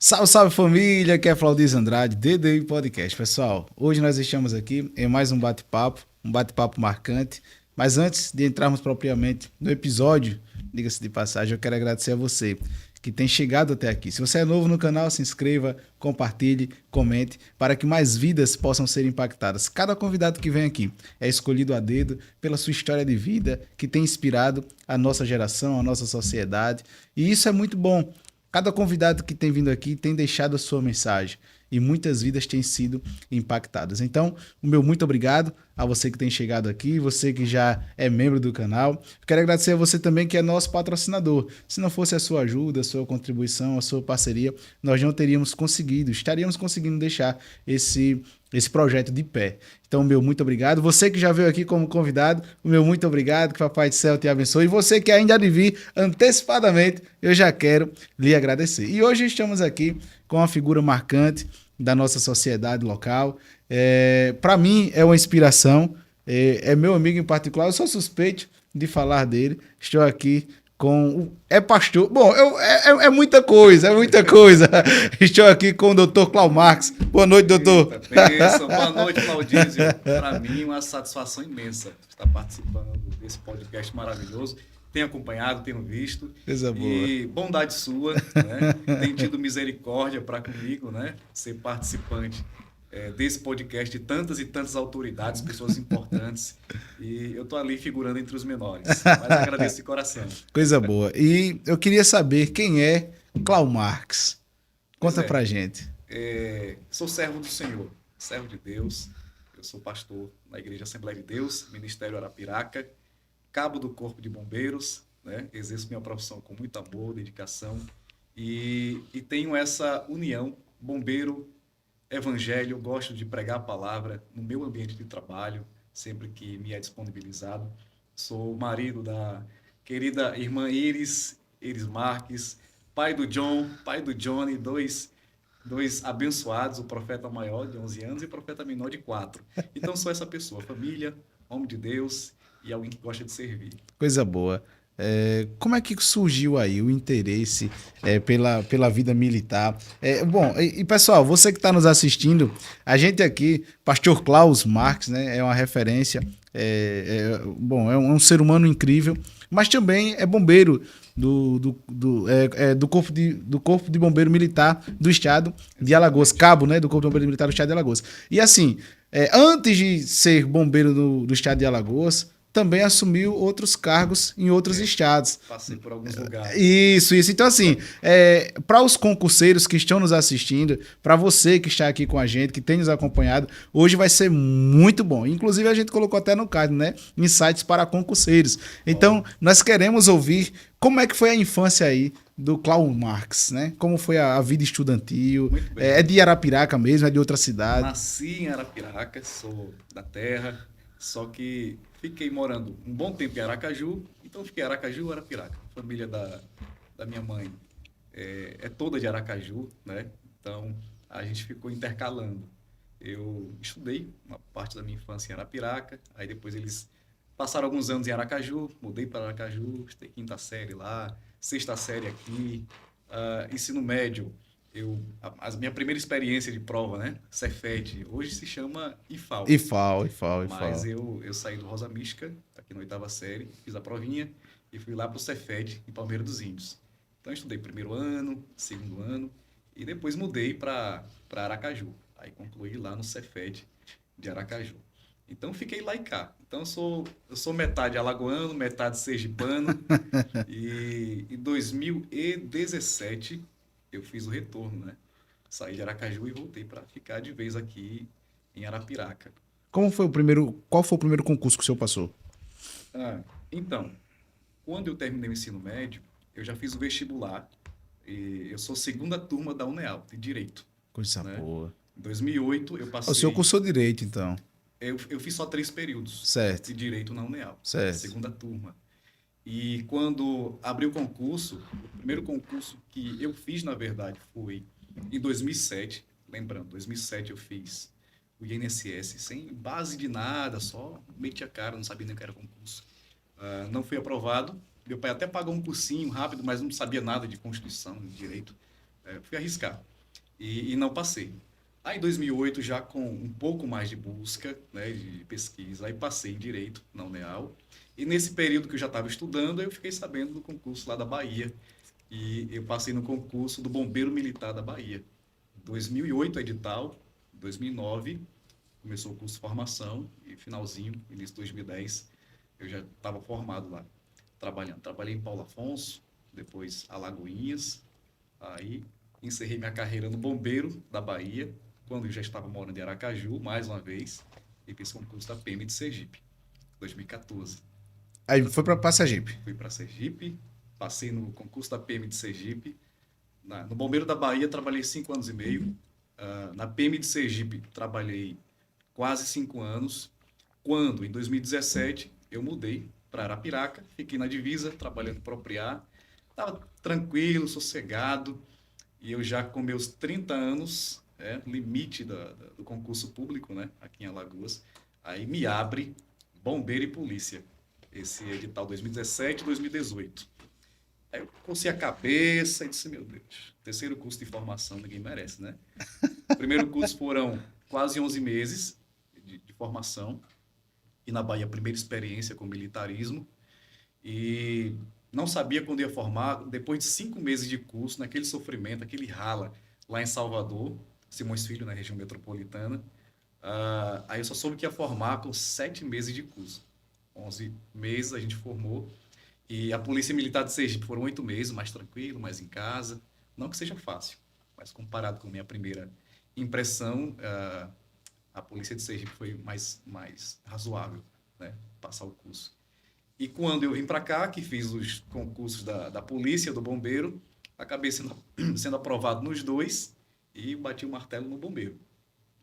Salve, salve família, aqui é Claudio Andrade, DDI Podcast. Pessoal, hoje nós estamos aqui em mais um bate-papo marcante. Mas antes de entrarmos propriamente no episódio, diga-se de passagem, eu quero agradecer a você que tem chegado até aqui. Se você é novo no canal, se inscreva, compartilhe, comente, para que mais vidas possam ser impactadas. Cada convidado que vem aqui é escolhido a dedo pela sua história de vida, que tem inspirado a nossa geração, a nossa sociedade. E isso é muito bom. Cada convidado que tem vindo aqui tem deixado a sua mensagem e muitas vidas têm sido impactadas. Então, o meu muito obrigado a você que tem chegado aqui, você que já é membro do canal. Quero agradecer a você também que é nosso patrocinador. Se não fosse a sua ajuda, a sua contribuição, a sua parceria, nós não teríamos conseguido, estaríamos conseguindo deixar esse projeto de pé. Então, meu muito obrigado. Você que já veio aqui como convidado, o meu muito obrigado, que o Papai do Céu te abençoe. E você que ainda há de vir antecipadamente, eu já quero lhe agradecer. E hoje estamos aqui com uma figura marcante da nossa sociedade local. Para mim, é uma inspiração. É meu amigo em particular. Eu sou suspeito de falar dele. Estou aqui com... É pastor. Bom, é muita coisa, é muita coisa. Estou aqui com o doutor Cláudio Marques. Boa noite, doutor. Eita, boa noite, Claudísio. Para mim, uma satisfação imensa estar participando desse podcast maravilhoso. Tenho acompanhado, tenho visto. Coisa boa. E bondade sua, né? Tem tido misericórdia para comigo, né? Ser participante desse podcast de tantas e tantas autoridades, pessoas importantes. E eu estou ali figurando entre os menores. Mas agradeço de coração. Coisa boa. E eu queria saber quem é Cláudio Marques. Conta Pois é. pra gente. Sou servo do Senhor, servo de Deus. Eu sou pastor na Igreja Assembleia de Deus, Ministério Arapiraca, cabo do Corpo de Bombeiros, né? Exerço minha profissão com muito amor, dedicação e tenho essa união bombeiro, evangelho. Gosto de pregar a palavra no meu ambiente de trabalho, sempre que me é disponibilizado. Sou marido da querida irmã Iris Marques, pai do John, pai do Johnny, dois abençoados, o profeta maior de 11 anos e o profeta menor de 4. Então sou essa pessoa, família, homem de Deus e alguém que gosta de servir. Coisa boa. Como é que surgiu aí o interesse pela vida militar? Bom, pessoal, você que está nos assistindo, a gente aqui, Pastor Cláudio Marques, né, é uma referência, bom, é um ser humano incrível, mas também é bombeiro do Corpo de Bombeiro Militar do Estado de Alagoas, cabo, né, do Corpo de Bombeiro Militar do Estado de Alagoas. E assim, antes de ser bombeiro do Estado de Alagoas, também assumiu outros cargos em outros estados. Passei por alguns lugares. Isso. Então, assim, para os concurseiros que estão nos assistindo, para você que está aqui com a gente, que tem nos acompanhado, hoje vai ser muito bom. Inclusive, a gente colocou até no card, né? Insights para concurseiros. Então, nós queremos ouvir como é que foi a infância aí do Cláudio Marques, né? Como foi a vida estudantil? Muito bem. É de Arapiraca mesmo, é de outra cidade? Nasci em Arapiraca, sou da terra, só que fiquei morando um bom tempo em Aracaju, então fiquei Aracaju, Arapiraca. A família da minha mãe é toda de Aracaju, né? Então a gente ficou intercalando. Eu estudei uma parte da minha infância em Arapiraca, aí depois eles passaram alguns anos em Aracaju, mudei para Aracaju, estudei quinta série lá, sexta série aqui, ensino médio. A minha primeira experiência de prova, né? Cefet, hoje se chama IFAL. IFAL. Mas eu saí do Rosa Mística, aqui na oitava série, fiz a provinha e fui lá para o Cefet, em Palmeira dos Índios. Então, eu estudei primeiro ano, segundo ano e depois mudei para Aracaju. Aí concluí lá no Cefet de Aracaju. Então, fiquei lá e cá. Então, eu sou metade alagoano, metade sergipano. E em 2017, eu fiz o retorno, né? Saí de Aracaju e voltei para ficar de vez aqui em Arapiraca. Qual foi o primeiro concurso que o senhor passou? Então, quando eu terminei o ensino médio, eu já fiz o vestibular e eu sou segunda turma da UNEAL, de Direito. Coisa Né? boa. Em 2008, eu passei... O senhor cursou Direito, então. Eu fiz só 3 períodos Certo. de Direito na UNEAL, Certo. segunda turma. E quando abri o concurso, o primeiro concurso que eu fiz, na verdade, foi em 2007. Lembrando, 2007 eu fiz o INSS sem base de nada, só meti a cara, não sabia nem o que era concurso. Não fui aprovado. Meu pai até pagou um cursinho rápido, mas não sabia nada de Constituição, de Direito. Fui arriscar. e não passei. Aí, em 2008, já com um pouco mais de busca, né, de pesquisa, aí passei em Direito, na UNEAL. E nesse período que eu já estava estudando, eu fiquei sabendo do concurso lá da Bahia. E eu passei no concurso do Bombeiro Militar da Bahia. 2008, edital. 2009, começou o curso de formação. E finalzinho, início de 2010, eu já estava formado lá, trabalhando. Trabalhei em Paulo Afonso, depois Alagoinhas. Aí encerrei minha carreira no Bombeiro da Bahia, quando eu já estava morando em Aracaju, mais uma vez, e fiz concurso da PM de Sergipe, 2014. Aí foi para Sergipe. Fui para Sergipe, passei no concurso da PM de Sergipe. No Bombeiro da Bahia trabalhei 5 anos e meio. Na PM de Sergipe trabalhei quase 5 anos. Quando, em 2017, eu mudei para Arapiraca, fiquei na divisa, trabalhando para o Propriar. Estava tranquilo, sossegado, e eu já com meus 30 anos, limite do concurso público, né, aqui em Alagoas, aí me abre Bombeiro e Polícia, esse edital 2017 e 2018. Aí eu cocei a cabeça e disse, meu Deus, terceiro curso de formação ninguém merece, né? O primeiro curso foram quase 11 meses de formação, e na Bahia a primeira experiência com militarismo, e não sabia quando ia formar. Depois de 5 meses de curso, naquele sofrimento, aquele rala, lá em Salvador, Simões Filho, na região metropolitana, aí eu só soube que ia formar com 7 meses de curso. 11 meses a gente formou, e a Polícia Militar de Sergipe foram 8 meses, mais tranquilo, mais em casa. Não que seja fácil, mas comparado com a minha primeira impressão, a Polícia de Sergipe foi mais razoável, né, passar o curso. E quando eu vim para cá, que fiz os concursos da polícia, do bombeiro, acabei sendo aprovado nos dois e bati o martelo no bombeiro.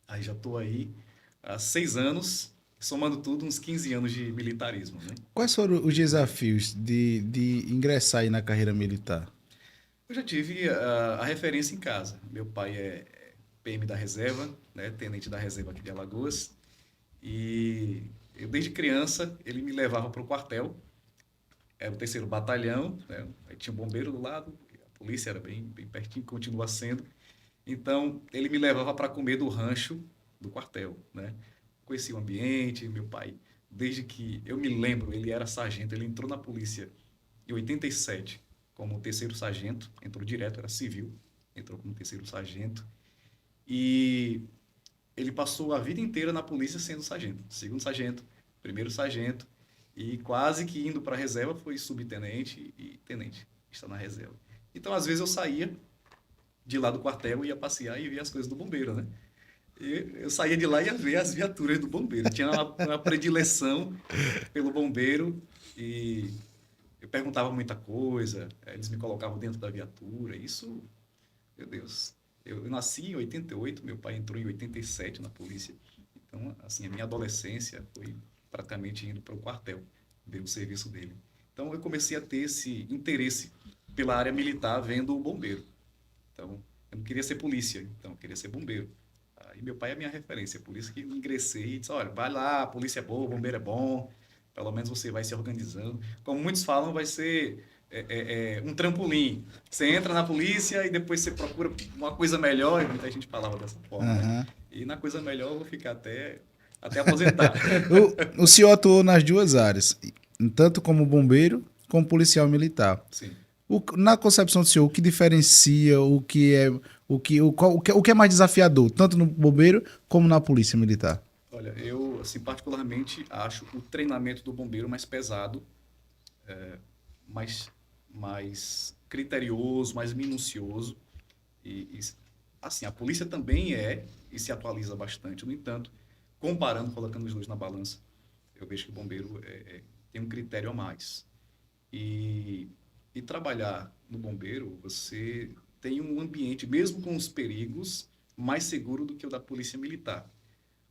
Aí já estou aí há 6 anos, somando tudo, uns 15 anos de militarismo, né? Quais foram os desafios de ingressar aí na carreira militar? Eu já tive a referência em casa. Meu pai é PM da reserva, né, tenente da reserva aqui de Alagoas, e eu, desde criança, ele me levava para o quartel. Era o terceiro batalhão, né? Aí tinha um bombeiro do lado, a polícia era bem pertinho, continua sendo. Então, ele me levava para comer do rancho do quartel, né? Conhecia o ambiente, meu pai, desde que eu me lembro, ele era sargento, ele entrou na polícia em 87 como terceiro sargento, entrou direto, era civil, entrou como terceiro sargento, e ele passou a vida inteira na polícia sendo sargento, segundo sargento, primeiro sargento, e quase que indo para a reserva foi subtenente e tenente, está na reserva. Então, às vezes eu saía de lá do quartel, ia passear e via as coisas do bombeiro, né? E eu saía de lá e ia ver as viaturas do bombeiro. Tinha uma predileção pelo bombeiro e eu perguntava muita coisa, eles me colocavam dentro da viatura. Isso, meu Deus, eu nasci em 88, meu pai entrou em 87 na polícia. Então, assim, a minha adolescência foi praticamente indo para o quartel, ver o serviço dele. Então, eu comecei a ter esse interesse pela área militar vendo o bombeiro. Então, eu não queria ser polícia, então eu queria ser bombeiro. Aí meu pai é a minha referência, por isso que eu ingressei e disse, olha, vai lá, a polícia é boa, o bombeiro é bom, pelo menos você vai se organizando. Como muitos falam, vai ser um trampolim. Você entra na polícia e depois você procura uma coisa melhor, e muita gente falava dessa forma, né? Aham. E na coisa melhor eu vou ficar até aposentar. O senhor atuou nas duas áreas, tanto como bombeiro como policial militar. Sim. Na concepção do senhor, o que diferencia, o que é mais desafiador, tanto no bombeiro como na polícia militar? Olha, eu, assim, particularmente acho o treinamento do bombeiro mais pesado, mais criterioso, mais minucioso. E, assim, a polícia também e se atualiza bastante. No entanto, comparando, colocando os dois na balança, eu vejo que o bombeiro tem um critério a mais. E trabalhar no bombeiro, você tem um ambiente, mesmo com os perigos, mais seguro do que o da polícia militar.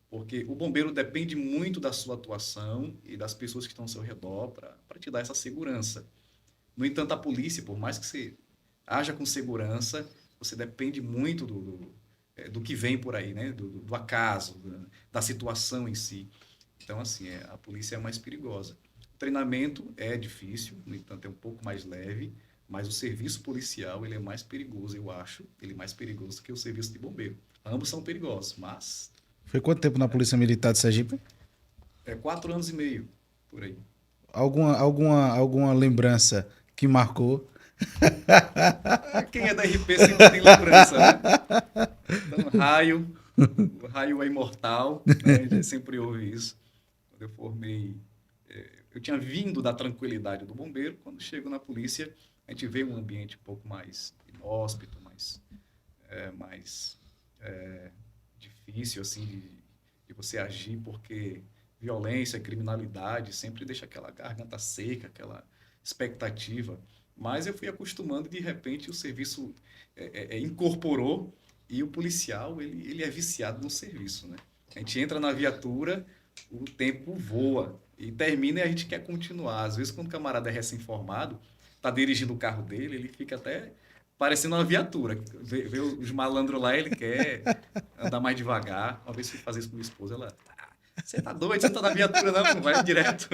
Porque o bombeiro depende muito da sua atuação e das pessoas que estão ao seu redor para te dar essa segurança. No entanto, a polícia, por mais que você haja com segurança, você depende muito do que vem por aí, né? Do acaso, da situação em si. Então, assim, a polícia é mais perigosa. O treinamento é difícil, no entanto, é um pouco mais leve. Mas o serviço policial, ele é mais perigoso, eu acho. Ele é mais perigoso que o serviço de bombeiro. Ambos são perigosos, mas Foi quanto tempo na Polícia Militar de Sergipe? é 4 anos e meio, por aí. Alguma lembrança que marcou? Quem é da RP sempre tem lembrança, né? Então, o raio é imortal, né? A gente sempre ouve isso. Quando eu formei, eu tinha vindo da tranquilidade do bombeiro. Quando chego na polícia, a gente vê um ambiente um pouco mais inóspito, mais difícil assim de você agir, porque violência, criminalidade sempre deixa aquela garganta seca, aquela expectativa. Mas eu fui acostumando e de repente o serviço incorporou e o policial ele é viciado no serviço, né? A gente entra na viatura, o tempo voa e termina e a gente quer continuar. Às vezes quando o camarada é recém-formado, está dirigindo o carro dele, ele fica até parecendo uma viatura. Vê os malandros lá, ele quer andar mais devagar. Uma vez fui fazer isso com minha esposa, ela, você tá doido, você não tá na viatura não, vai direto.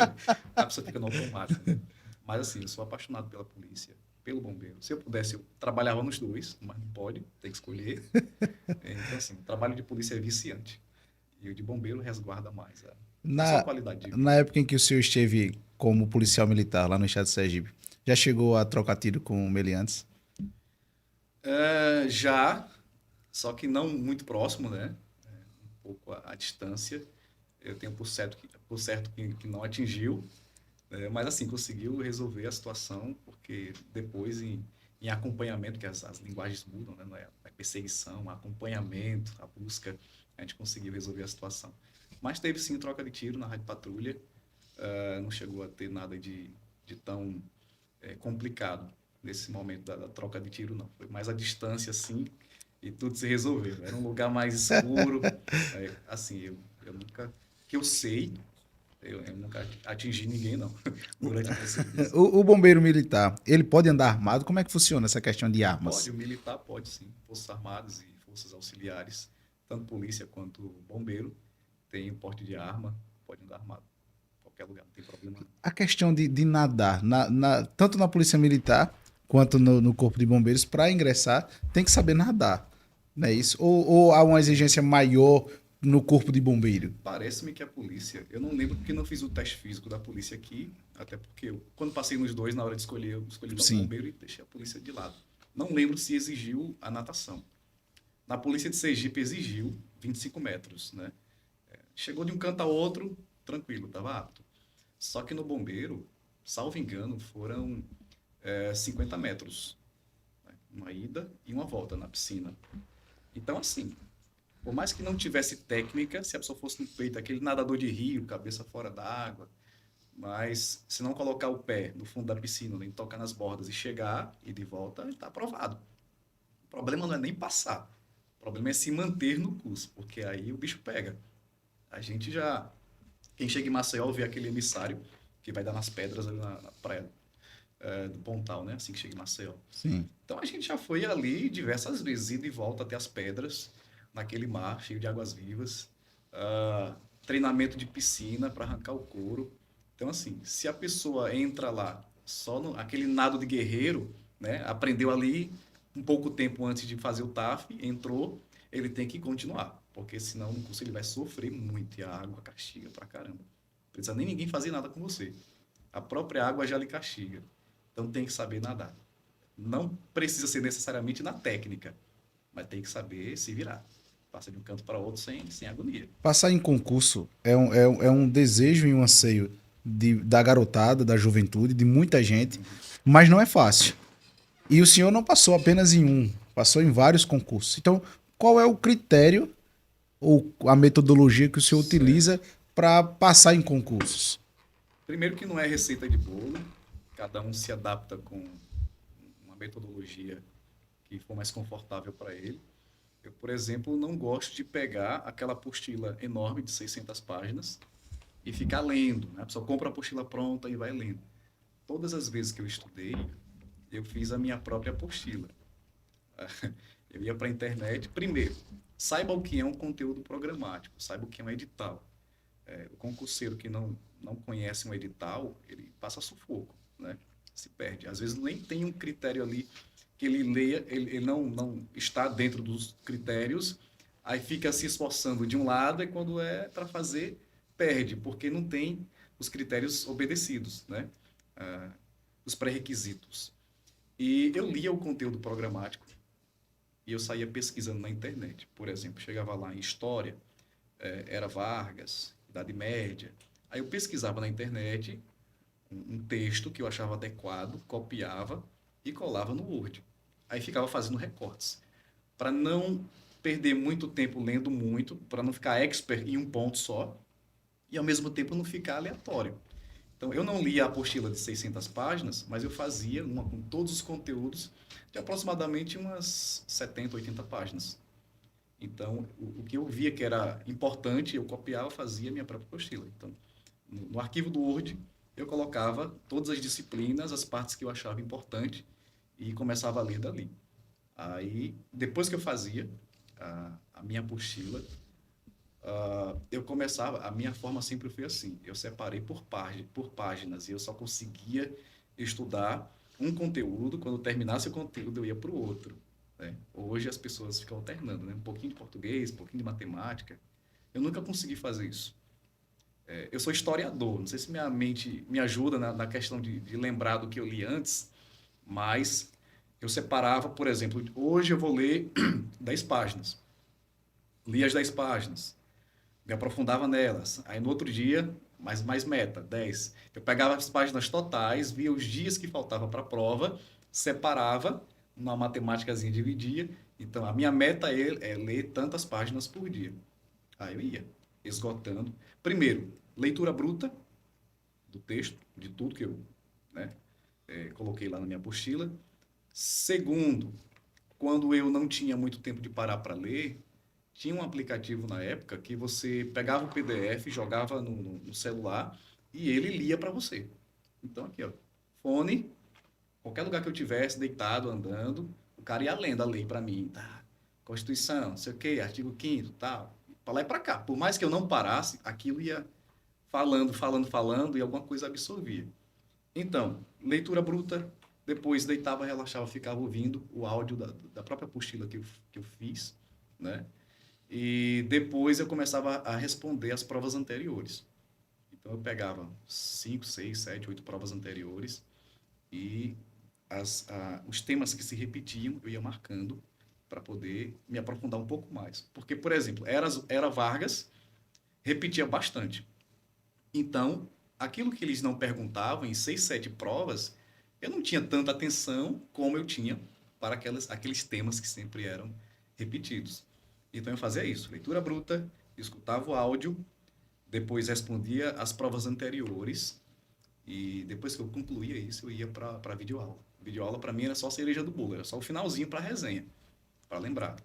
A pessoa fica no automático, né? Mas assim, eu sou apaixonado pela polícia, pelo bombeiro. Se eu pudesse, eu trabalhava nos dois, mas não pode, tem que escolher. Então assim, o trabalho de polícia é viciante. E o de bombeiro resguarda mais a sua Na, qualidade de vida. na época em que o senhor esteve como policial militar lá no estado de Sergipe, já chegou a trocar tiro com meliantes? Já, só que não muito próximo, né? Um pouco a distância. Eu tenho por certo que não atingiu, né? Mas assim, conseguiu resolver a situação, porque depois em acompanhamento, que as linguagens mudam, né? Não é perseguição, acompanhamento, a busca, a gente conseguiu resolver a situação. Mas teve sim troca de tiro na rádio patrulha, não chegou a ter nada de tão complicado nesse momento da troca de tiro, não. Foi mais a distância, assim, e tudo se resolveu. Era um lugar mais escuro. Assim, eu nunca, que eu sei, eu nunca atingi ninguém, não, durante o serviço. O bombeiro militar, ele pode andar armado? Como é que funciona essa questão de Pode, armas? o militar pode, sim. Forças Armadas e Forças Auxiliares, tanto polícia quanto bombeiro, tem o porte de arma, pode andar armado. Em qualquer lugar, não tem problema. A questão de nadar, tanto na Polícia Militar quanto no Corpo de Bombeiros, para ingressar, tem que saber nadar, não é isso? Ou há uma exigência maior no Corpo de Bombeiro? Parece-me que a polícia, eu não lembro porque não fiz o teste físico da polícia aqui, até porque quando passei nos dois, na hora de escolher, eu escolhi o Sim. bombeiro e deixei a polícia de lado. Não lembro se exigiu a natação. Na polícia de Sergipe exigiu 25 metros, né? Chegou de um canto a outro, tranquilo, estava apto. Só que no bombeiro, salvo engano, foram 50 metros, né? Uma ida e uma volta na piscina. Então, assim, por mais que não tivesse técnica, se a pessoa fosse no peito, aquele nadador de rio, cabeça fora da água, mas se não colocar o pé no fundo da piscina, nem tocar nas bordas e chegar e de volta, está aprovado. O problema não é nem passar. O problema é se manter no curso, porque aí o bicho pega. A gente já. Quem chega em Maceió vê aquele emissário que vai dar nas pedras ali na praia do Pontal, né? Assim que chega em Maceió. Sim. Então a gente já foi ali diversas vezes, ida e volta até as pedras, naquele mar cheio de águas vivas, treinamento de piscina para arrancar o couro. Então, assim, se a pessoa entra lá só no aquele nado de guerreiro, né? Aprendeu ali um pouco tempo antes de fazer o TAF, entrou, ele tem que continuar, porque senão no curso ele vai sofrer muito e a água castiga pra caramba. Não precisa nem ninguém fazer nada com você. A própria água já lhe castiga. Então tem que saber nadar. Não precisa ser necessariamente na técnica, mas tem que saber se virar. Passa de um canto para outro sem agonia. Passar em concurso é um desejo e um anseio da garotada, da juventude, de muita gente, mas não é fácil. E o senhor não passou apenas em um, passou em vários concursos. Então, qual é o critério ou a metodologia que o senhor Certo. utiliza para passar em concursos? Primeiro que não é receita de bolo, cada um se adapta com uma metodologia que for mais confortável para ele. Eu, por exemplo, não gosto de pegar aquela apostila enorme de 600 páginas e ficar lendo, né? A pessoa compra a apostila pronta e vai lendo. Todas as vezes que eu estudei, eu fiz a minha própria apostila. Eu ia para a internet. Primeiro, saiba o que é um conteúdo programático, saiba o que é um edital. O concurseiro que não conhece um edital, ele passa sufoco, né? se perde. Às vezes nem tem um critério ali que ele leia, ele não está dentro dos critérios, aí fica se esforçando de um lado e quando é para fazer, perde, porque não tem os critérios obedecidos, né? Os pré-requisitos. E eu lia o conteúdo programático e eu saía pesquisando na internet. Por exemplo, chegava lá em História, era Vargas, Idade Média. Aí eu pesquisava na internet um texto que eu achava adequado, copiava e colava no Word. Aí ficava fazendo recortes. Para não perder muito tempo lendo muito, para não ficar expert em um ponto só, e ao mesmo tempo não ficar aleatório. Então, eu não lia a apostila de 600 páginas, mas eu fazia uma com todos os conteúdos de aproximadamente umas 70, 80 páginas. Então, o que eu via que era importante, eu copiava, fazia minha própria apostila. Então, no arquivo do Word, eu colocava todas as disciplinas, as partes que eu achava importante e começava a ler dali. Aí, depois que eu fazia a minha apostila, eu começava, a minha forma sempre foi assim, eu separei por páginas e eu só conseguia estudar um conteúdo, quando terminasse o conteúdo eu ia para o outro. Né? Hoje as pessoas ficam alternando, né? Um pouquinho de português, um pouquinho de matemática. Eu nunca consegui fazer isso. Eu sou historiador, não sei se minha mente me ajuda na questão de lembrar do que eu li antes, mas eu separava, por exemplo, hoje eu vou ler 10 páginas. Li as 10 páginas, me aprofundava nelas. Aí no outro dia, mais meta, 10. Eu pegava as páginas totais, via os dias que faltava para a prova, separava, uma matemáticazinha dividia. Então, a minha meta é ler tantas páginas por dia. Aí eu ia esgotando. Primeiro, leitura bruta do texto, de tudo que eu, né, coloquei lá na minha apostila. Segundo, quando eu não tinha muito tempo de parar para ler, tinha um aplicativo na época que você pegava o PDF, jogava no celular e ele lia para você. Então, aqui, ó, fone, qualquer lugar que eu tivesse, deitado, andando, o cara ia lendo a lei para mim. Tá? Constituição, não sei o quê, artigo 5º, tal. Para lá e para cá. Por mais que eu não parasse, aquilo ia falando e alguma coisa absorvia. Então, leitura bruta, depois deitava, relaxava, ficava ouvindo o áudio da própria apostila que eu fiz, né? E depois eu começava a responder as provas anteriores. Então eu pegava 5, 6, 7, 8 provas anteriores e os temas que se repetiam eu ia marcando para poder me aprofundar um pouco mais. Porque, por exemplo, era Vargas, repetia bastante. Então, aquilo que eles não perguntavam em 6, 7 provas, eu não tinha tanta atenção como eu tinha para aqueles temas que sempre eram repetidos. Então eu fazia isso, leitura bruta, escutava o áudio, depois respondia as provas anteriores e depois que eu concluía isso, eu ia para a videoaula. Videoaula para mim era só a cereja do bolo, era só o finalzinho para a resenha, para lembrar.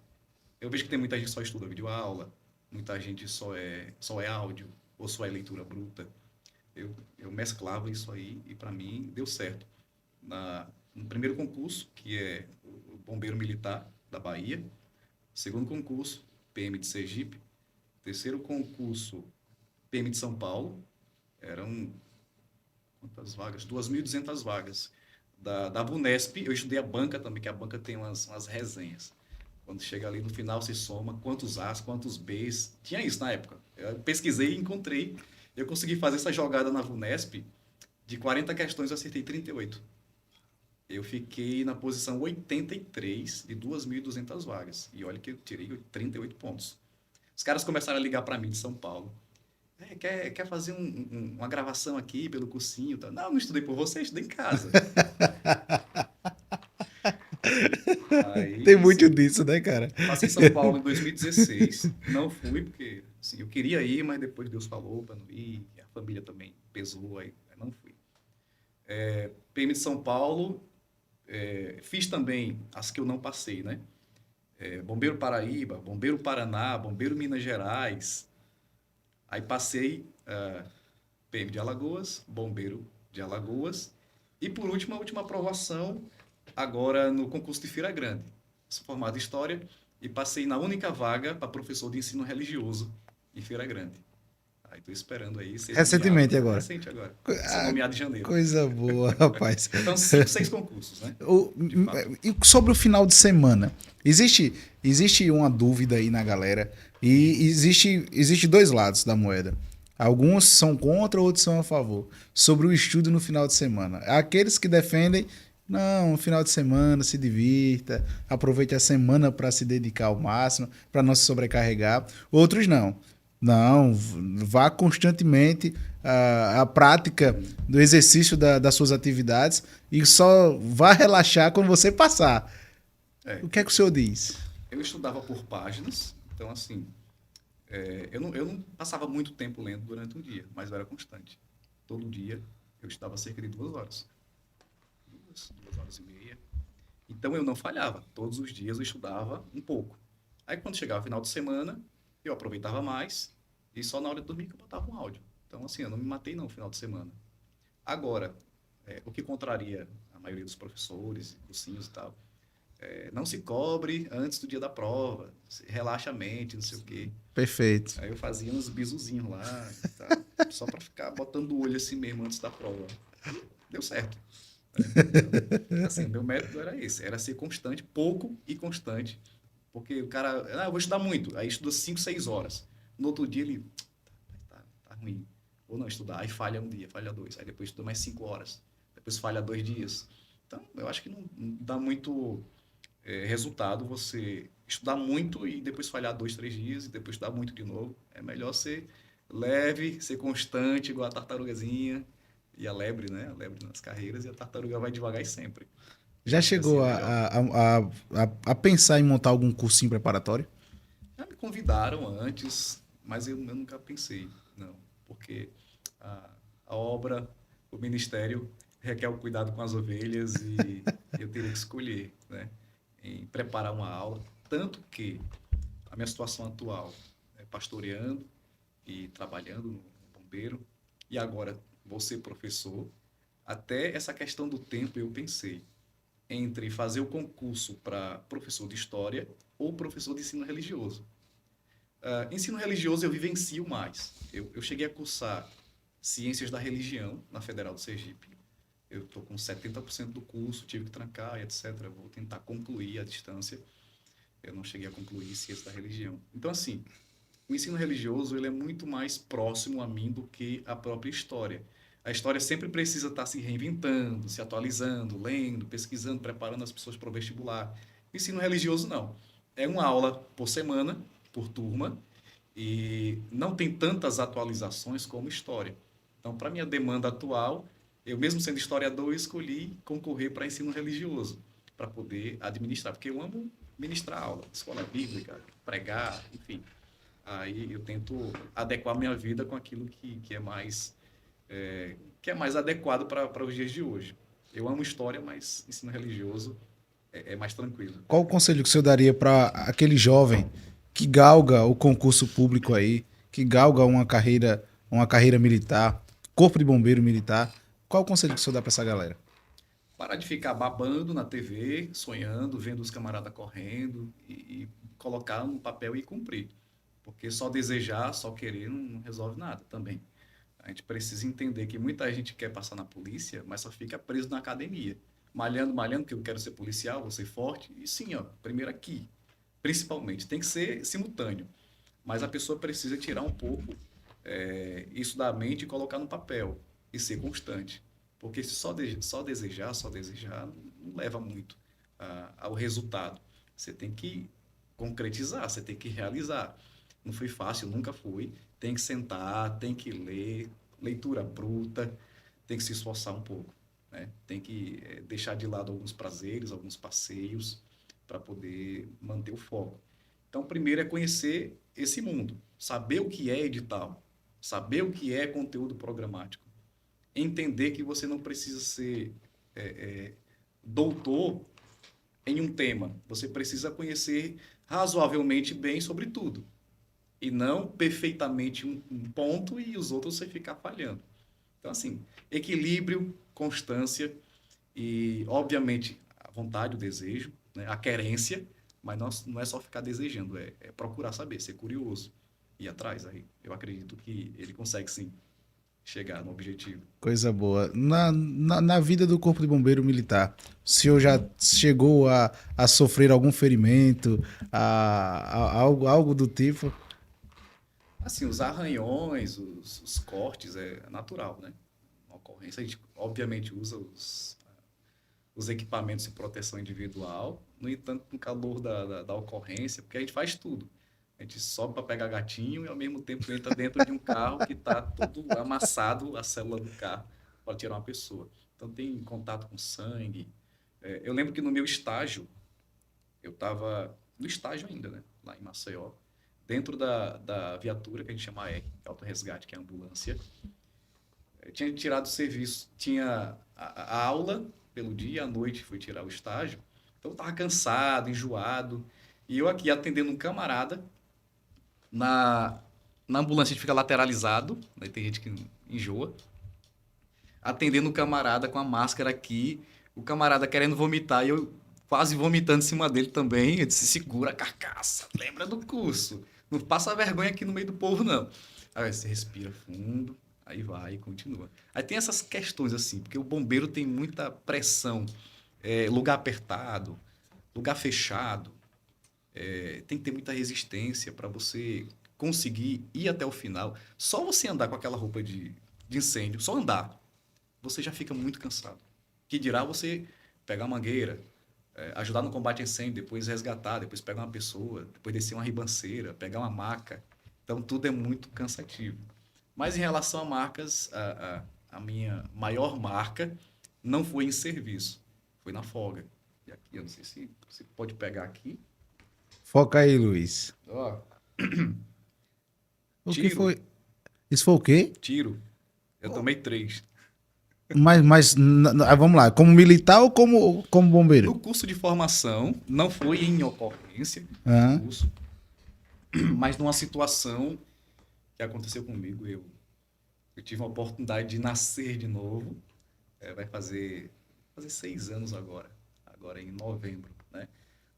Eu vejo que tem muita gente que só estuda videoaula, muita gente só é áudio ou só é leitura bruta. Eu mesclava isso aí e para mim deu certo. No primeiro concurso, que é o Bombeiro Militar da Bahia, segundo concurso, PM de Sergipe, terceiro concurso, PM de São Paulo, eram quantas vagas? 2.200 vagas. Da Vunesp, eu estudei a banca também, que a banca tem umas resenhas. Quando chega ali no final, se soma quantos A's, quantos B's. Tinha isso na época. Eu pesquisei e encontrei. Eu consegui fazer essa jogada na Vunesp. De 40 questões, eu acertei 38. Eu fiquei na posição 83 de 2.200 vagas. E olha que eu tirei 38 pontos. Os caras começaram a ligar para mim de São Paulo. Quer fazer uma gravação aqui pelo cursinho? Tá? Não estudei por você, estudei em casa. Tem Aí, muito sim, disso, né, cara? passei em São Paulo em 2016. Não fui porque assim, eu queria ir, mas depois Deus falou para não ir. A família também pesou, aí não fui. PM de São Paulo, fiz também as que eu não passei, né? Bombeiro Paraíba, Bombeiro Paraná, Bombeiro Minas Gerais. Aí passei PM de Alagoas, Bombeiro de Alagoas. E por último, a última aprovação, agora no concurso de Feira Grande. Sou formado em História e passei na única vaga para professor de ensino religioso em Feira Grande. Aí estou esperando aí ser Recentemente nomeado. agora. Recente agora. Ser Ah, nomeado em janeiro. coisa boa, rapaz. Então, 5, 6 concursos, né? O- De fato. e sobre o final de semana, existe uma dúvida aí na galera e existe dois lados da moeda. Alguns são contra, outros são a favor. Sobre o estudo no final de semana. Aqueles que defendem, não, no final de semana se divirta, aproveite a semana para se dedicar ao máximo, para não se sobrecarregar. Outros não. Não, vá constantemente à prática do exercício das suas atividades e só vá relaxar quando você passar. É, O que é que o senhor diz? eu estudava por páginas, então assim, eu não passava muito tempo lendo durante um dia, mas eu era constante. Todo dia eu estudava cerca de 2 horas. 2 horas e meia. Então eu não falhava. Todos os dias eu estudava um pouco. Aí quando chegava o final de semana, eu aproveitava mais e só na hora de dormir que eu botava um áudio. Então assim, eu não me matei não no final de semana. Agora, o que contraria a maioria dos professores, cursinhos e tal, não se cobre antes do dia da prova, relaxa a mente, não sei o quê. Perfeito. Aí eu fazia uns bisuzinhos lá, tá? Só para ficar botando o olho assim mesmo antes da prova. Deu certo. Então, assim, meu método era esse, era ser constante, pouco e constante, porque o cara, eu vou estudar muito, aí estuda 5, 6 horas. No outro dia ele, tá ruim, ou não estudar, aí falha um dia, falha dois, aí depois estuda mais 5 horas, depois falha 2 dias. Então, eu acho que não dá muito resultado você estudar muito e depois falhar 2, 3 dias e depois estudar muito de novo. É melhor ser leve, ser constante, igual a tartarugazinha e a lebre, né? A lebre nas carreiras e a tartaruga vai devagar e sempre. Eu Já acho que assim chegou é melhor. a pensar em montar algum cursinho preparatório? Já me convidaram antes, mas eu nunca pensei, não, porque a, a obra, o ministério requer o cuidado com as ovelhas e eu teria que escolher, né, em preparar uma aula, tanto que a minha situação atual é pastoreando e trabalhando no bombeiro e agora vou ser professor. Até essa questão do tempo eu pensei entre fazer o concurso para professor de história ou professor de ensino religioso. Ensino religioso eu vivencio mais. Eu cheguei a cursar Ciências da Religião na Federal do Sergipe. Eu estou com 70% do curso, tive que trancar e etc. Vou tentar concluir à distância. Eu não cheguei a concluir Ciências da Religião. Então, assim, o ensino religioso ele é muito mais próximo a mim do que a própria história. A história sempre precisa estar se reinventando, se atualizando, lendo, pesquisando, preparando as pessoas para o vestibular. O ensino religioso não. É uma aula por semana, por turma, e não tem tantas atualizações como história. Então, para minha demanda atual, eu mesmo sendo historiador, escolhi concorrer para ensino religioso, para poder administrar, porque eu amo ministrar aula, escola bíblica, pregar, enfim. Aí eu tento adequar minha vida com aquilo que é mais adequado para os dias de hoje. Eu amo história, mas ensino religioso é mais tranquilo. Qual o conselho que o senhor daria para aquele jovem que galga o concurso público aí, que galga uma carreira militar, corpo de bombeiro militar? Qual o conselho que o senhor dá para essa galera? Parar de ficar babando na TV, sonhando, vendo os camaradas correndo e colocar no papel e cumprir. Porque só desejar, só querer não resolve nada também. A gente precisa entender que muita gente quer passar na polícia, mas só fica preso na academia. Malhando, malhando, porque eu quero ser policial, vou ser forte. E sim, ó, primeiro aqui. Principalmente, tem que ser simultâneo. Mas a pessoa precisa tirar um pouco isso da mente e colocar no papel. E ser constante. Porque se só desejar, não leva muito ao resultado. Você tem que concretizar, você tem que realizar. Não foi fácil, nunca foi. Tem que sentar, tem que ler, leitura bruta, tem que se esforçar um pouco, né? Tem que deixar de lado alguns prazeres, alguns passeios, para poder manter o foco. Então, primeiro é conhecer esse mundo, saber o que é edital, saber o que é conteúdo programático, entender que você não precisa ser é, é, doutor em um tema, você precisa conhecer razoavelmente bem sobre tudo e não perfeitamente um ponto e os outros você ficar falhando. Então, assim, equilíbrio, constância e, obviamente, a vontade, o desejo, né, a querência, mas não é só ficar desejando, é procurar saber, ser curioso. ir atrás. Aí eu acredito que ele consegue sim chegar no objetivo. Coisa boa. Na vida do Corpo de Bombeiro Militar, o senhor já chegou a sofrer algum ferimento, algo do tipo? Assim, os arranhões, os cortes é natural, né? Uma ocorrência, a gente obviamente usa os equipamentos de proteção individual, no entanto, no calor da ocorrência, porque a gente faz tudo. A gente sobe para pegar gatinho e ao mesmo tempo entra dentro de um carro que está todo amassado, a célula do carro, para tirar uma pessoa. Então tem contato com sangue. Eu lembro que no meu estágio, eu estava no estágio ainda, né? Lá em Maceió, dentro da viatura que a gente chama R, Auto Resgate, que é a ambulância. Eu tinha tirado o serviço, tinha a aula pelo dia, à noite fui tirar o estágio. Então eu estava cansado, enjoado. E eu aqui atendendo um camarada. Na ambulância a gente fica lateralizado, né? Tem gente que enjoa. Atendendo o camarada com a máscara aqui, o camarada querendo vomitar e eu quase vomitando em cima dele também. Eu disse, segura a carcaça, lembra do curso. Não passa vergonha aqui no meio do povo, não. Aí você respira fundo, aí vai e continua. Aí tem essas questões assim, porque o bombeiro tem muita pressão. Lugar apertado, lugar fechado. Tem que ter muita resistência para você conseguir ir até o final. Só você andar com aquela roupa de incêndio, só andar, você já fica muito cansado. Que dirá você pegar a mangueira, ajudar no combate a incêndio, depois resgatar, depois pegar uma pessoa, depois descer uma ribanceira, pegar uma maca. Então, tudo é muito cansativo. Mas em relação a marcas, a minha maior marca não foi em serviço, foi na folga. E aqui, eu não sei se você pode pegar aqui. Foca aí, Luiz. Ó, O que tiro, foi? Isso foi o quê? tiro. Eu tomei 3. Vamos lá, como militar ou como bombeiro? No curso de formação, não foi em ocorrência, no Aham. curso, mas numa situação que aconteceu comigo. Eu tive a oportunidade de nascer de novo. Vai fazer 6 anos agora em novembro, né?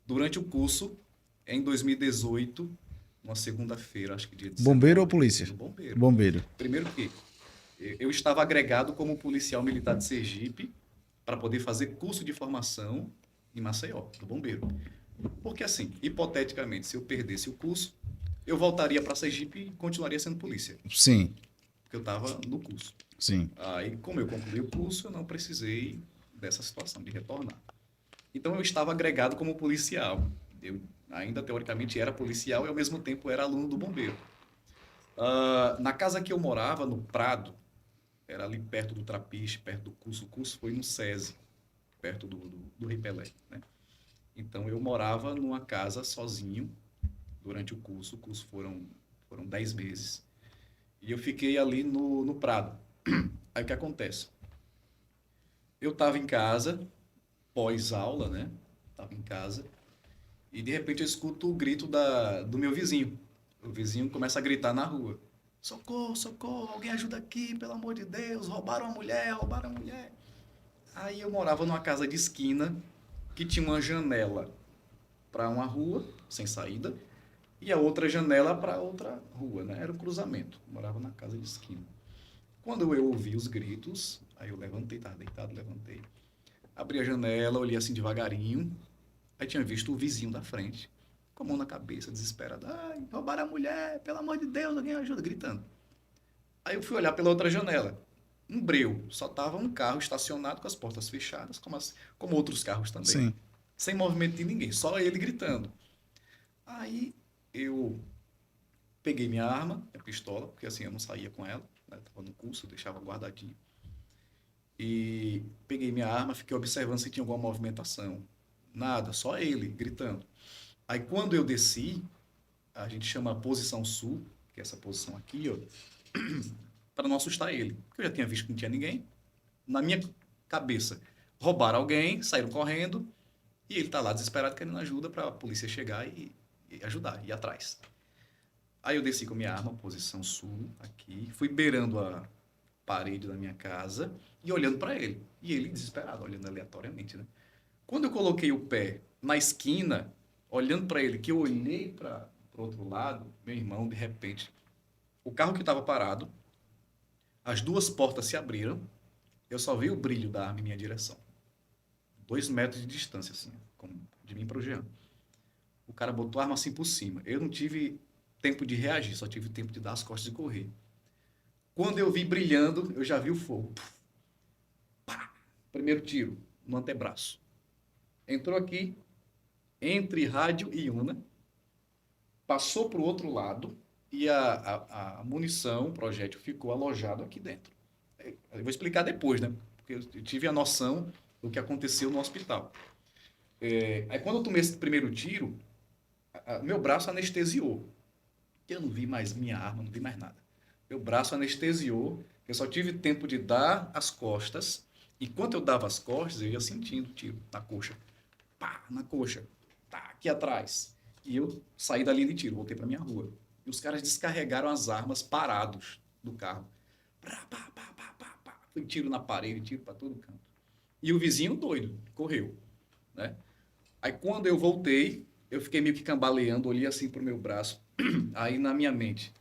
Durante o curso, em 2018, uma segunda-feira, acho que dia Bombeiro ou 19, polícia? do bombeiro. Bombeiro. Primeiro que eu estava agregado como policial militar de Sergipe para poder fazer curso de formação em Maceió, do bombeiro. Porque assim, hipoteticamente, se eu perdesse o curso, eu voltaria para Sergipe e continuaria sendo polícia, Sim, porque eu estava no curso. sim. Aí, como eu concluí o curso, eu não precisei dessa situação de retornar. Então, eu estava agregado como policial. Eu ainda, teoricamente, era policial e, ao mesmo tempo, era aluno do bombeiro. Na casa que eu morava, no Prado, era ali perto do Trapiche, perto do curso. O curso foi no SESI, perto do Rei Pelé, né? Então, eu morava numa casa sozinho durante o curso. O curso foram 10 meses. E eu fiquei ali no Prado. Aí, o que acontece? Eu estava em casa, pós-aula, né? Estava em casa. E, de repente, eu escuto o grito do meu vizinho. O vizinho começa a gritar na rua. Socorro, socorro, alguém ajuda aqui, pelo amor de Deus, roubaram a mulher, roubaram a mulher. Aí eu morava numa casa de esquina que tinha uma janela para uma rua, sem saída, e a outra janela para outra rua, né? Era um cruzamento. Eu morava na casa de esquina. Quando eu ouvi os gritos, aí eu levantei, estava deitado, levantei. Abri a janela, olhei assim devagarinho, aí tinha visto o vizinho da frente, com a mão na cabeça, desesperado. Ai, roubaram a mulher, pelo amor de Deus, alguém ajuda, gritando. Aí eu fui olhar pela outra janela. Um breu, só tava um carro estacionado com as portas fechadas, como outros carros também. Sim. Sem movimento de ninguém, só ele gritando. Aí eu peguei minha arma, minha pistola, porque assim eu não saía com ela, né? Tava no curso, eu deixava guardadinho. E peguei minha arma, fiquei observando se tinha alguma movimentação. Nada, só ele gritando. Aí quando eu desci, a gente chama a posição sul, que é essa posição aqui, ó, para não assustar ele. Porque eu já tinha visto que não tinha ninguém. Na minha cabeça, roubaram alguém, saíram correndo, e ele tá lá desesperado querendo ajuda para a polícia chegar e ajudar, ir atrás. Aí eu desci com minha arma, posição sul, aqui, fui beirando a parede da minha casa e olhando para ele. E ele desesperado, olhando aleatoriamente, né? Quando eu coloquei o pé na esquina, olhando para ele, que eu olhei para pro outro lado, meu irmão, de repente, o carro que estava parado, as duas portas se abriram, eu só vi o brilho da arma em minha direção. 2 metros de distância, assim, de mim para o Jean. O cara botou a arma assim por cima. Eu não tive tempo de reagir, só tive tempo de dar as costas e correr. Quando eu vi brilhando, eu já vi o fogo. Pá! Primeiro tiro, no antebraço. Entrou aqui, entre rádio e una, passou para o outro lado e a munição, o projétil, ficou alojado aqui dentro. Eu vou explicar depois, né? Porque eu tive a noção do que aconteceu no hospital. Aí quando eu tomei esse primeiro tiro, meu braço anestesiou. Eu não vi mais minha arma, não vi mais nada. Meu braço anestesiou, eu só tive tempo de dar as costas. E enquanto eu dava as costas, eu ia sentindo o tiro na coxa. Pá, na coxa. Tá, aqui atrás. E eu saí da linha de tiro, voltei para minha rua. E os caras descarregaram as armas parados do carro. Pá, pá, pá, pá, pá, pá. Foi tiro na parede, tiro para todo canto. E o vizinho doido, correu, né? Aí quando eu voltei, eu fiquei meio que cambaleando, olhei assim pro meu braço. Aí na minha mente,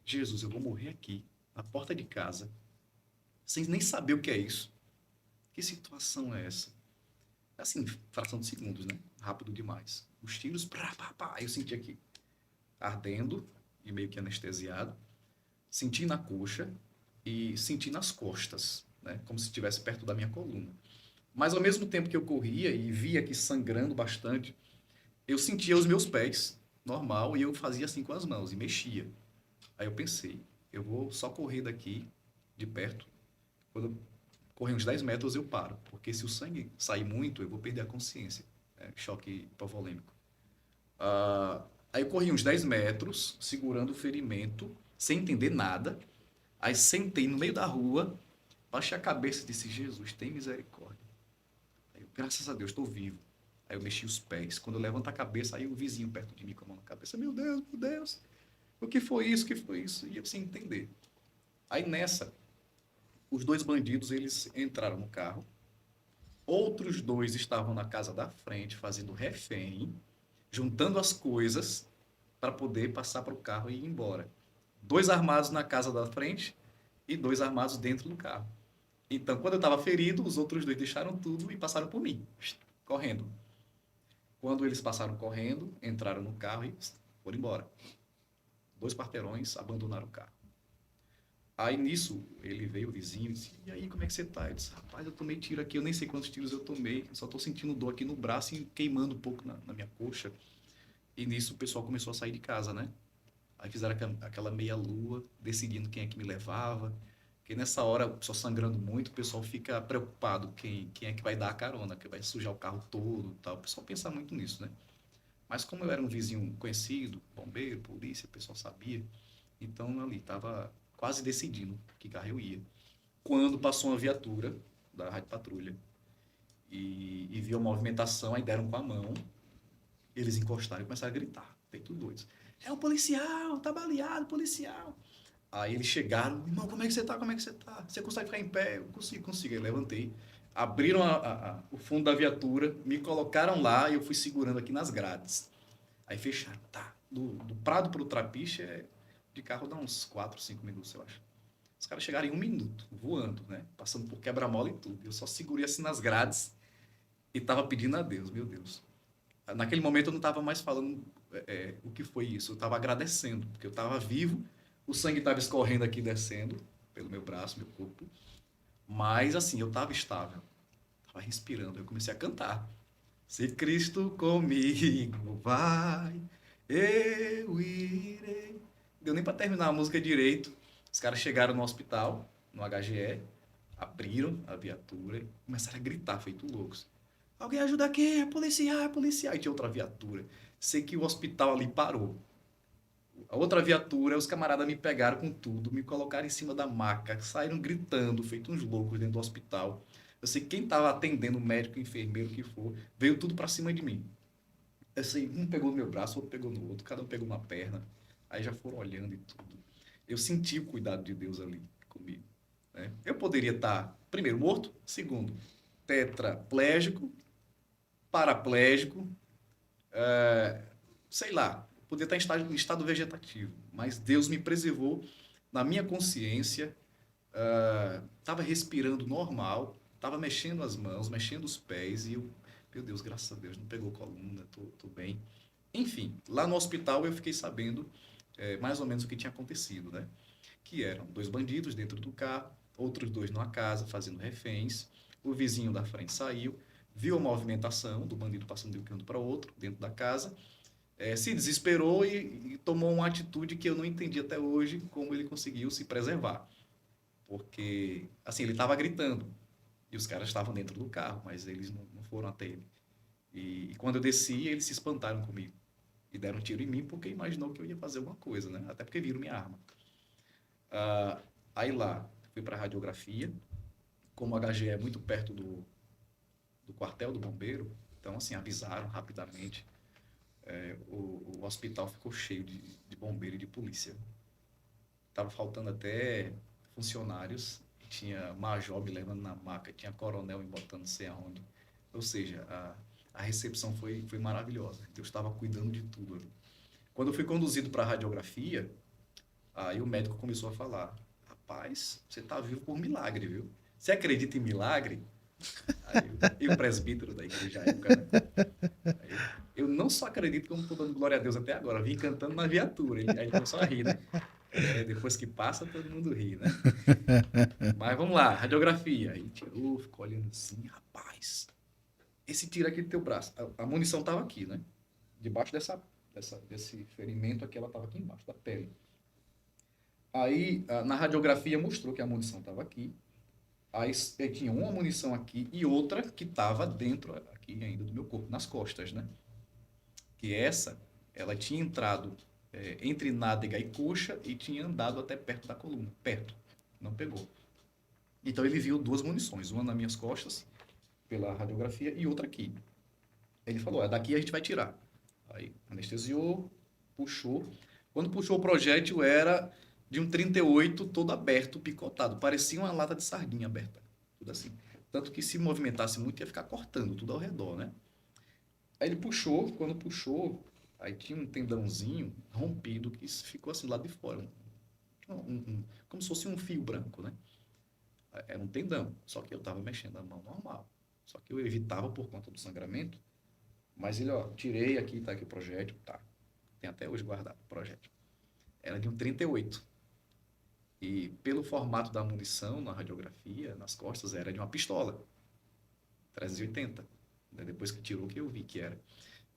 Jesus, eu vou morrer aqui, na porta de casa, sem nem saber o que é isso. Que situação é essa? Assim, fração de segundos, né? Rápido demais. Os tiros, pá, pá, pá. Eu senti aqui, ardendo e meio que anestesiado. Senti na coxa e senti nas costas, né? Como se estivesse perto da minha coluna. Mas ao mesmo tempo que eu corria e via que sangrando bastante, eu sentia os meus pés, normal, e eu fazia assim com as mãos e mexia. Aí eu pensei, eu vou só correr daqui, de perto. Quando eu correr uns 10 metros, eu paro. Porque se o sangue sair muito, eu vou perder a consciência. Choque hipovolêmico. Aí eu corri uns 10 metros, segurando o ferimento, sem entender nada. Aí sentei no meio da rua, baixei a cabeça e disse, Jesus, tem misericórdia. Aí eu, graças a Deus, estou vivo. Aí eu mexi os pés. Quando eu levanto a cabeça, aí o vizinho perto de mim com a mão na cabeça. Meu Deus, meu Deus. O que foi isso? O que foi isso? E eu sem entender. Aí nessa, os dois bandidos, eles entraram no carro. Outros dois estavam na casa da frente, fazendo refém, juntando as coisas para poder passar para o carro e ir embora. 2 armados na casa da frente e 2 armados dentro do carro. Então, quando eu estava ferido, os outros 2 deixaram tudo e passaram por mim, correndo. Quando eles passaram correndo, entraram no carro e foram embora. 2 quarteirões, abandonaram o carro. Aí nisso, ele veio, o vizinho, e disse, e aí, como é que você tá? Eu disse, rapaz, eu tomei tiro aqui, eu nem sei quantos tiros eu tomei, só tô sentindo dor aqui no braço e queimando um pouco na minha coxa. E nisso o pessoal começou a sair de casa, né? Aí fizeram aquela meia-lua, decidindo quem é que me levava. Porque nessa hora, o pessoal sangrando muito, o pessoal fica preocupado quem é que vai dar a carona, que vai sujar o carro todo e tal. O pessoal pensa muito nisso, né? Mas como eu era um vizinho conhecido, bombeiro, polícia, o pessoal sabia. Então ali, estava quase decidindo que carro eu ia. Quando passou uma viatura da Rádio Patrulha e viu a movimentação, aí deram com a mão, eles encostaram e começaram a gritar, feito doidos. É o policial, tá baleado, policial. Aí eles chegaram, irmão, como é que você tá? Como é que você tá? Você consegue ficar em pé? Eu consigo, consigo. Aí levantei, abriram o fundo da viatura, me colocaram lá e eu fui segurando aqui nas grades. Aí fecharam, tá. Do Prado pro Trapiche de carro dá uns 4, 5 minutos, eu acho. Os caras chegaram em 1 minuto, voando, né? Passando por quebra-mola e tudo. Eu só segurei assim nas grades e tava pedindo a Deus, meu Deus. Naquele momento eu não tava mais falando o que foi isso. Eu tava agradecendo, porque eu tava vivo, o sangue tava escorrendo aqui, descendo pelo meu braço, meu corpo. Mas assim, eu tava estável. Tava respirando. Eu comecei a cantar. Se Cristo comigo vai, eu irei. Deu nem para terminar a música direito. Os caras chegaram no hospital, no HGE, abriram a viatura e começaram a gritar, feito loucos. Alguém ajuda aqui, é policial, é policial. E tinha outra viatura. Sei que o hospital ali parou. A outra viatura, os camaradas me pegaram com tudo, me colocaram em cima da maca, saíram gritando, feito uns loucos dentro do hospital. Eu sei que quem estava atendendo, médico, enfermeiro, o que for, veio tudo para cima de mim. Eu sei, um pegou no meu braço, outro pegou no outro, cada um pegou na perna. Aí já foram olhando e tudo. Eu senti o cuidado de Deus ali comigo, né? Eu poderia estar, primeiro, morto, segundo, tetraplégico, paraplégico, sei lá, podia estar em estado vegetativo, mas Deus me preservou na minha consciência, estava respirando normal, estava mexendo as mãos, mexendo os pés, e eu, meu Deus, graças a Deus, não pegou coluna, tô bem. Enfim, lá no hospital eu fiquei sabendo mais ou menos o que tinha acontecido, né? Que eram 2 bandidos dentro do carro, outros 2 numa casa fazendo reféns, o vizinho da frente saiu, viu a movimentação do bandido passando de um canto para outro dentro da casa, se desesperou e tomou uma atitude que eu não entendi até hoje como ele conseguiu se preservar. Porque, assim, ele estava gritando e os caras estavam dentro do carro, mas eles não foram até ele. E quando eu desci, eles se espantaram comigo e deram um tiro em mim porque imaginou que eu ia fazer alguma coisa, né? Até porque viram minha arma. Aí lá, fui para a radiografia. Como o HG é muito perto do quartel do bombeiro, então, assim, avisaram rapidamente. O hospital ficou cheio de bombeiro e de polícia. Tava faltando até funcionários, tinha major me levando na maca, tinha coronel me botando não sei aonde. Ou seja, a recepção foi maravilhosa. Deus estava cuidando de tudo ali. Quando eu fui conduzido para a radiografia, aí o médico começou a falar: rapaz, você está vivo por milagre, viu? Você acredita em milagre? E o presbítero da igreja à época, né? Eu não só acredito, como estou dando glória a Deus até agora. Vim cantando na viatura. Aí ele começou a rir, né? Depois que passa, todo mundo ri, né? Mas vamos lá, radiografia. Aí tirou, ficou olhando assim, rapaz, esse tiro aqui do teu braço. A munição estava aqui, né? Debaixo desse ferimento aqui, ela estava aqui embaixo da pele. Aí, na radiografia, mostrou que a munição estava aqui. Aí tinha uma munição aqui e outra que estava dentro, aqui ainda do meu corpo, nas costas, né? Que ela tinha entrado entre nádega e coxa e tinha andado até perto da coluna. Perto. Não pegou. Então ele viu 2 munições, uma nas minhas costas, pela radiografia, e outra aqui. Ele falou: daqui a gente vai tirar. Aí anestesiou, puxou. Quando puxou o projétil, era de um 38 todo aberto, picotado. Parecia uma lata de sardinha aberta. Tudo assim. Tanto que se movimentasse muito, ia ficar cortando tudo ao redor, né? Aí ele puxou, quando puxou, aí tinha um tendãozinho rompido que ficou assim lá de fora. Como se fosse um fio branco, né? Era um tendão, só que eu estava mexendo a mão normal. Só que eu evitava por conta do sangramento. Mas ele, ó, tirei aqui, tá aqui o projétil, tá. Tem até hoje guardado o projétil. Era de um 38. E pelo formato da munição, na radiografia, nas costas, era de uma pistola. 380. Depois que tirou, que eu vi que era.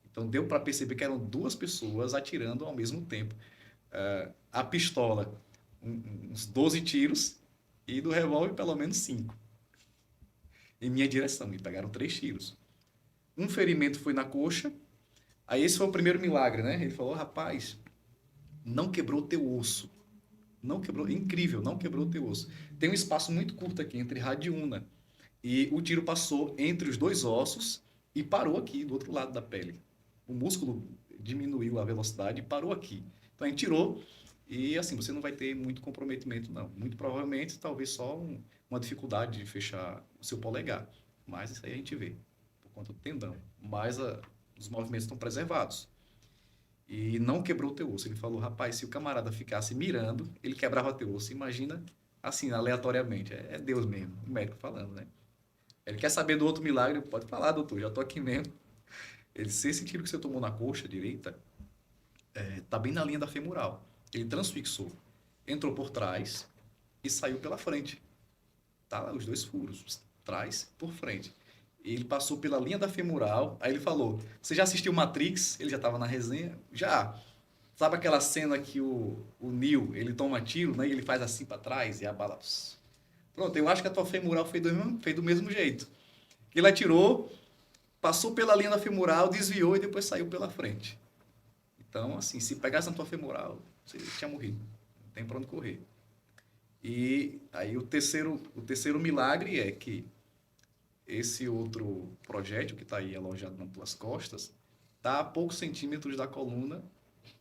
Então deu para perceber que eram 2 pessoas atirando ao mesmo tempo. A pistola, uns 12 tiros, e do revólver pelo menos 5. Em minha direção, me pegaram 3 tiros. Um ferimento foi na coxa. Aí esse foi o primeiro milagre, né? Ele falou: rapaz, não quebrou teu osso. Não quebrou, incrível, não quebrou teu osso. Tem um espaço muito curto aqui entre radiúna. E o tiro passou entre os 2 ossos e parou aqui, do outro lado da pele. O músculo diminuiu a velocidade e parou aqui. Então a gente tirou e assim, você não vai ter muito comprometimento, não. Muito provavelmente, talvez só uma dificuldade de fechar o seu polegar. Mas isso aí a gente vê, por conta do tendão. Mas os movimentos estão preservados. E não quebrou o teu osso. Ele falou: rapaz, se o camarada ficasse mirando, ele quebrava teu osso. Imagina, assim, aleatoriamente. É Deus mesmo, o médico falando, né? Ele quer saber do outro milagre? Pode falar, doutor, já tô aqui mesmo. Ele disse: esse tiro que você tomou na coxa direita tá bem na linha da femoral. Ele transfixou, entrou por trás e saiu pela frente. Tá lá os 2 furos, trás por frente. Ele passou pela linha da femoral, aí ele falou: você já assistiu Matrix? Ele já estava na resenha? Já. Sabe aquela cena que o Neo, ele toma tiro, né? E ele faz assim para trás e a bala... Pronto, eu acho que a tua femoral fez do mesmo jeito. Ele atirou, passou pela linha da femoral, desviou e depois saiu pela frente. Então, assim, se pegasse na tua femoral, você tinha morrido. Não tem para onde correr. E aí o terceiro milagre é que esse outro projétil que está aí alojado nas tuas costas está a poucos centímetros da coluna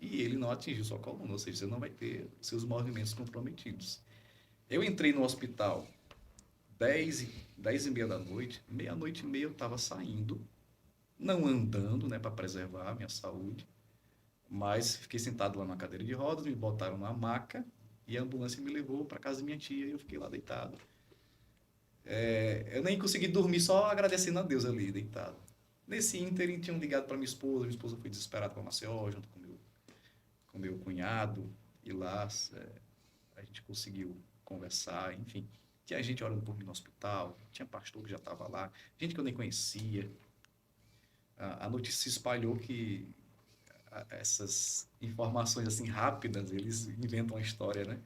e ele não atingiu sua coluna, ou seja, você não vai ter seus movimentos comprometidos. Eu entrei no hospital 10h30 da noite, meia-noite e meia eu estava saindo, não andando, né, para preservar a minha saúde, Mas fiquei sentado lá na cadeira de rodas, me botaram na maca e a ambulância me levou para casa da minha tia e eu fiquei lá deitado. Eu nem consegui dormir, só agradecendo a Deus ali, deitado. Nesse ínterim, tinham ligado para minha esposa foi desesperada para Maceió, junto com meu cunhado, e lá a gente conseguiu conversar, enfim. Tinha gente orando por mim no hospital, tinha pastor que já estava lá, gente que eu nem conhecia. A notícia se espalhou que essas informações assim rápidas, eles inventam uma história, né?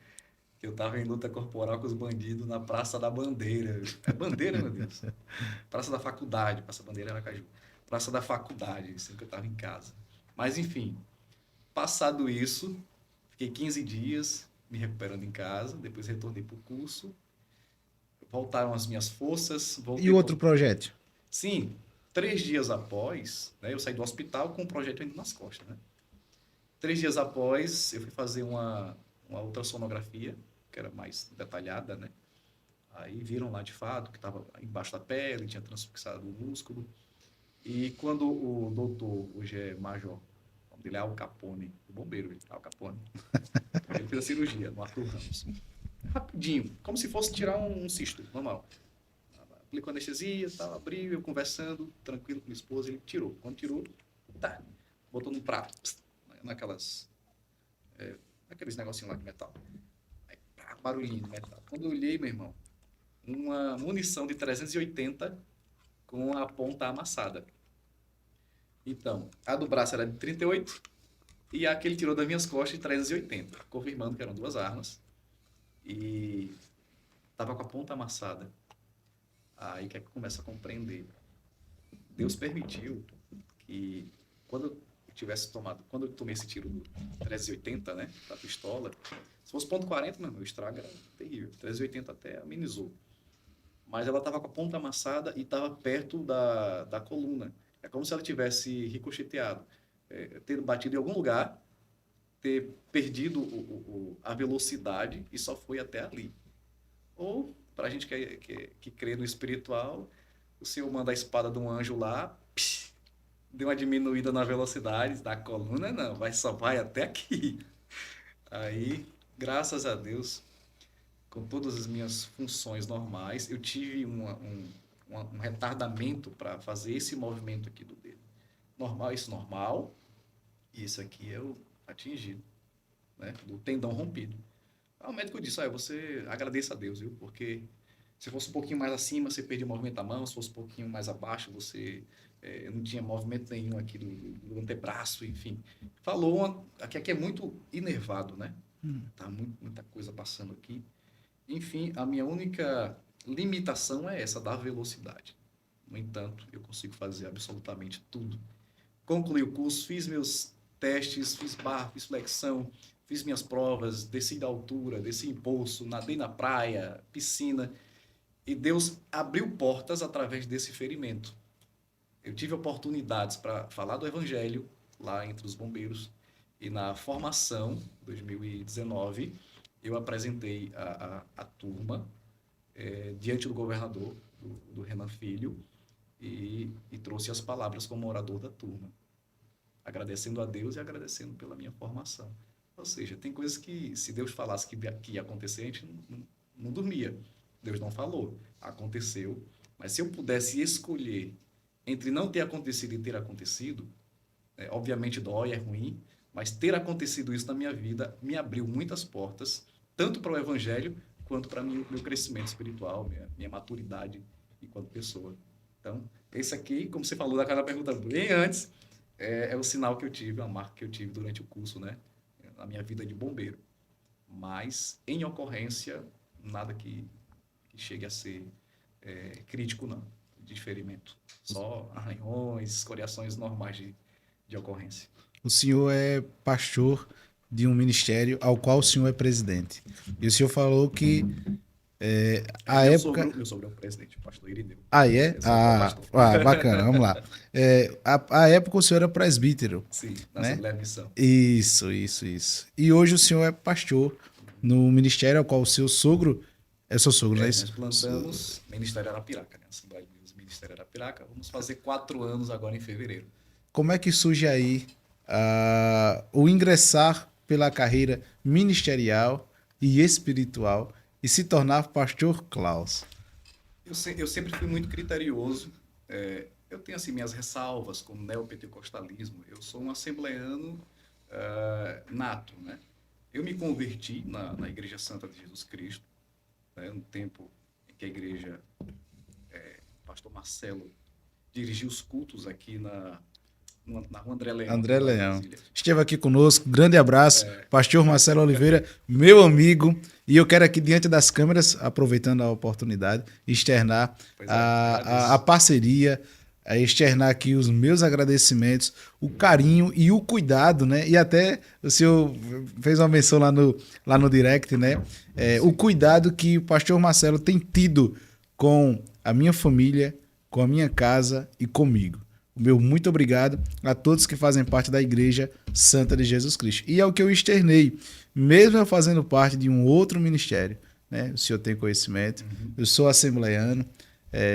Que eu estava em luta corporal com os bandidos na Praça da Bandeira. É Bandeira, meu Deus. Praça da Faculdade, Praça Bandeira Aracaju. Praça da Faculdade, sendo que eu estava em casa. Mas, enfim, passado isso, fiquei 15 dias me recuperando em casa, depois retornei para o curso, voltaram as minhas forças. E o outro projeto? Sim, 3 dias após, né, eu saí do hospital com o projeto ainda nas costas, né? 3 dias após, eu fui fazer uma ultrassonografia, que era mais detalhada, né? Aí viram lá de fato que estava embaixo da pele, tinha transfixado o músculo. E quando o doutor, hoje é major, o nome dele é Al Capone, o bombeiro, Al Capone, ele fez a cirurgia no Arthur Ramos. Rapidinho, como se fosse tirar um cisto, normal. Aplicou anestesia, tal, abriu, eu conversando, tranquilo com minha esposa, ele tirou. Quando tirou, tá, botou num prato, naquelas, aqueles negocinhos lá de metal. Aí, pá, barulhinho de metal. Quando eu olhei, meu irmão, uma munição de 380 com a ponta amassada. Então, a do braço era de 38 e a que ele tirou das minhas costas de 380, confirmando que eram duas armas. E tava com a ponta amassada. Aí que é que começa a compreender. Deus permitiu que quando eu tomei esse tiro do 380, né, da pistola, se fosse ponto .40, meu estrago era terrível. 380 até amenizou. Mas ela estava com a ponta amassada e estava perto da coluna. É como se ela tivesse ricocheteado, ter batido em algum lugar, ter perdido a velocidade e só foi até ali. Ou, para a gente que crê no espiritual, o Senhor manda a espada de um anjo lá, deu uma diminuída na velocidade da coluna, não, só vai até aqui. Aí, graças a Deus, com todas as minhas funções normais, eu tive um retardamento para fazer esse movimento aqui do dedo. Normal, e isso aqui eu atingido, né, do tendão rompido. Aí o médico disse, você agradeça a Deus, viu, porque se fosse um pouquinho mais acima, você perdia o movimento da mão, se fosse um pouquinho mais abaixo, você não tinha movimento nenhum aqui do antebraço, enfim. Falou aqui é muito inervado, né? Tá muita coisa passando aqui. Enfim, a minha única limitação é essa da velocidade. No entanto, eu consigo fazer absolutamente tudo. Concluí o curso, fiz meus testes, fiz barra, fiz flexão, fiz minhas provas, desci da altura, desci em poço, nadei na praia, piscina. E Deus abriu portas através desse ferimento. Eu tive oportunidades para falar do Evangelho lá entre os bombeiros. E na formação, 2019, eu apresentei a turma diante do governador, do Renan Filho, e trouxe as palavras como orador da turma, agradecendo a Deus e agradecendo pela minha formação. Ou seja, tem coisas que, se Deus falasse que ia acontecer, a gente não dormia. Deus não falou, aconteceu. Mas se eu pudesse escolher entre não ter acontecido e ter acontecido, obviamente dói, é ruim, mas ter acontecido isso na minha vida me abriu muitas portas, tanto para o Evangelho, quanto para meu crescimento espiritual, minha maturidade enquanto pessoa. Então, esse aqui, como você falou daquela pergunta bem antes, é o sinal que eu tive, a marca que eu tive durante o curso, né? Na minha vida de bombeiro. Mas, em ocorrência, nada que chegue a ser crítico, não, de ferimento. Só arranhões, escoriações normais de ocorrência. O senhor é pastor de um ministério ao qual o senhor é presidente. E o senhor falou que a época... Meu sogro é o presidente, o pastor Irineu. Ah, é? Bacana, vamos lá. A época o senhor era presbítero. Sim, na né? Assembleia de Missão. Isso. E hoje o senhor é pastor no ministério ao qual o seu sogro... É seu sogro, não é isso? Nós plantamos Ministério Arapiraca, né? Assembleia de Deus, Ministério Arapiraca. Vamos fazer 4 anos agora em fevereiro. Como é que surge aí o ingressar pela carreira ministerial e espiritual e se tornar pastor Klaus? Eu sempre fui muito criterioso. Eu tenho assim minhas ressalvas com o neopentecostalismo. Eu sou um assembleano nato, né? Eu me converti na Igreja Santa de Jesus Cristo, né? No tempo em que a igreja, pastor Marcelo, dirigiu os cultos aqui na Rua André Leão, aqui André em Leão. Brasília. Esteve aqui conosco. Grande abraço. Pastor Marcelo Oliveira, meu amigo. E eu quero aqui, diante das câmeras, aproveitando a oportunidade, externar Pois é, a agradeço. parceria, externar aqui os meus agradecimentos, o carinho e o cuidado, né? E até o senhor fez uma menção lá no direct, né? O cuidado que o pastor Marcelo tem tido com a minha família, com a minha casa e comigo. O meu muito obrigado a todos que fazem parte da Igreja Santa de Jesus Cristo. E é o que eu externei, mesmo eu fazendo parte de um outro ministério, né? O senhor tem conhecimento, eu sou assembleiano,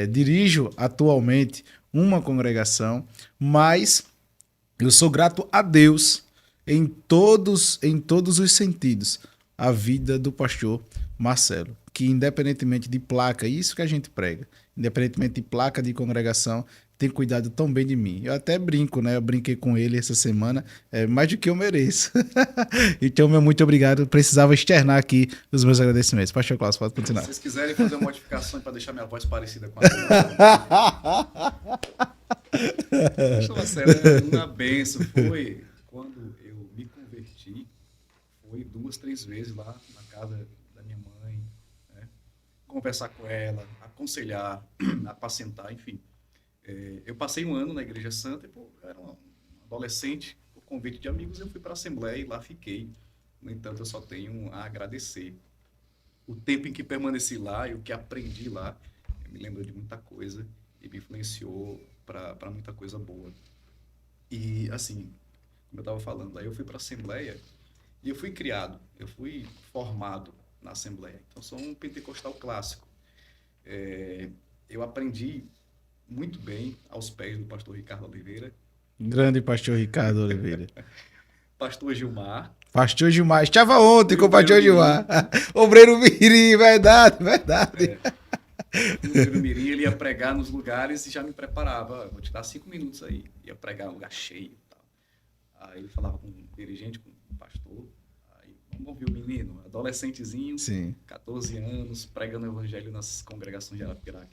dirijo atualmente uma congregação, mas eu sou grato a Deus em todos os sentidos, a vida do pastor Marcelo, que independentemente de placa, isso que a gente prega, independentemente de placa de congregação, tem cuidado tão bem de mim. Eu até brinco, né? Eu brinquei com ele essa semana, mais do que eu mereço. Então, meu muito obrigado. Eu precisava externar aqui os meus agradecimentos. Pastor Klaus, pode Se continuar. vocês quiserem fazer uma modificação para deixar minha voz parecida com a dele, pastor Marcelo é uma benção. Foi quando eu me converti, foi 2, 3 vezes lá na casa da minha mãe, né? Conversar com ela, aconselhar, apacentar, enfim. Eu passei um ano na Igreja Santa e, pô, eu era um adolescente, por convite de amigos, eu fui para a Assembleia e lá fiquei. No entanto, eu só tenho a agradecer. O tempo em que permaneci lá e o que aprendi lá, me lembrou de muita coisa e me influenciou para muita coisa boa. E, assim, como eu estava falando, aí eu fui para a Assembleia e eu fui criado, eu fui formado na Assembleia. Então, sou um pentecostal clássico. Eu aprendi muito bem aos pés do pastor Ricardo Oliveira, Grande pastor Ricardo Oliveira. pastor Gilmar, Pastor Gilmar. Estava ontem e com o o Obreiro pastor Mirim. Gilmar. Obreiro Mirim, verdade, verdade. O Obreiro Mirim, ele ia pregar nos lugares e já me preparava. Vou te dar 5 minutos aí. Ia pregar um lugar cheio e tal. Aí ele falava com o dirigente, com o pastor. Aí, vamos ouvir o menino, adolescentezinho, Sim. 14 anos, pregando o evangelho nas congregações de Arapiraca,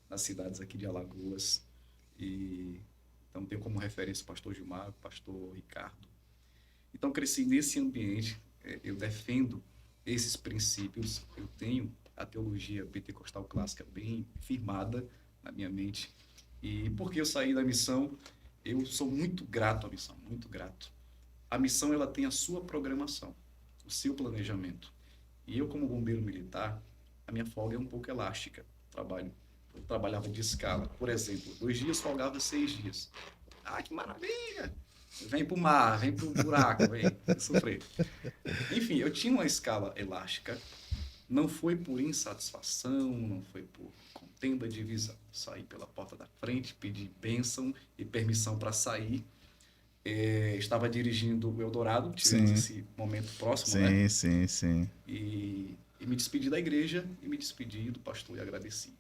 nas cidades aqui de Alagoas. E então tenho como referência o pastor Gilmar, o pastor Ricardo. Então cresci nesse ambiente, eu defendo esses princípios, eu tenho a teologia pentecostal clássica bem firmada na minha mente. E porque eu saí da missão, eu sou muito grato à missão, muito grato. A missão, ela tem a sua programação, o seu planejamento. E eu, como bombeiro militar, a minha folga é um pouco elástica. Eu trabalhava de escala. Por exemplo, 2 dias folgava 6 dias. Ah, que maravilha! Vem pro mar, vem pro buraco, vem sofrer. Enfim, eu tinha uma escala elástica. Não foi por insatisfação, não foi por contenda de visão. Saí pela porta da frente, pedi bênção e permissão para sair. Estava dirigindo o Eldorado, tivemos Sim. esse momento próximo, né? Sim, sim, sim. E me despedi da igreja e me despedi do pastor e agradeci.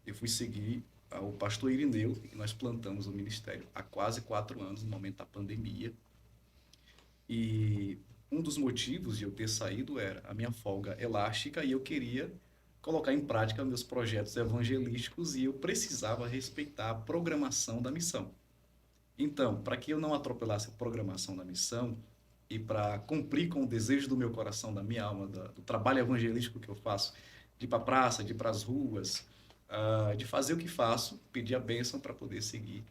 Eu fui seguir o pastor Irineu e nós plantamos o ministério há quase 4 anos, no momento da pandemia. E um dos motivos de eu ter saído era a minha folga elástica e eu queria colocar em prática meus projetos evangelísticos e eu precisava respeitar a programação da missão. Então, para que eu não atropelasse a programação da missão e para cumprir com o desejo do meu coração, da minha alma, do trabalho evangelístico que eu faço, de ir para a praça, de ir para as ruas, de fazer o que faço, pedir a bênção para poder seguir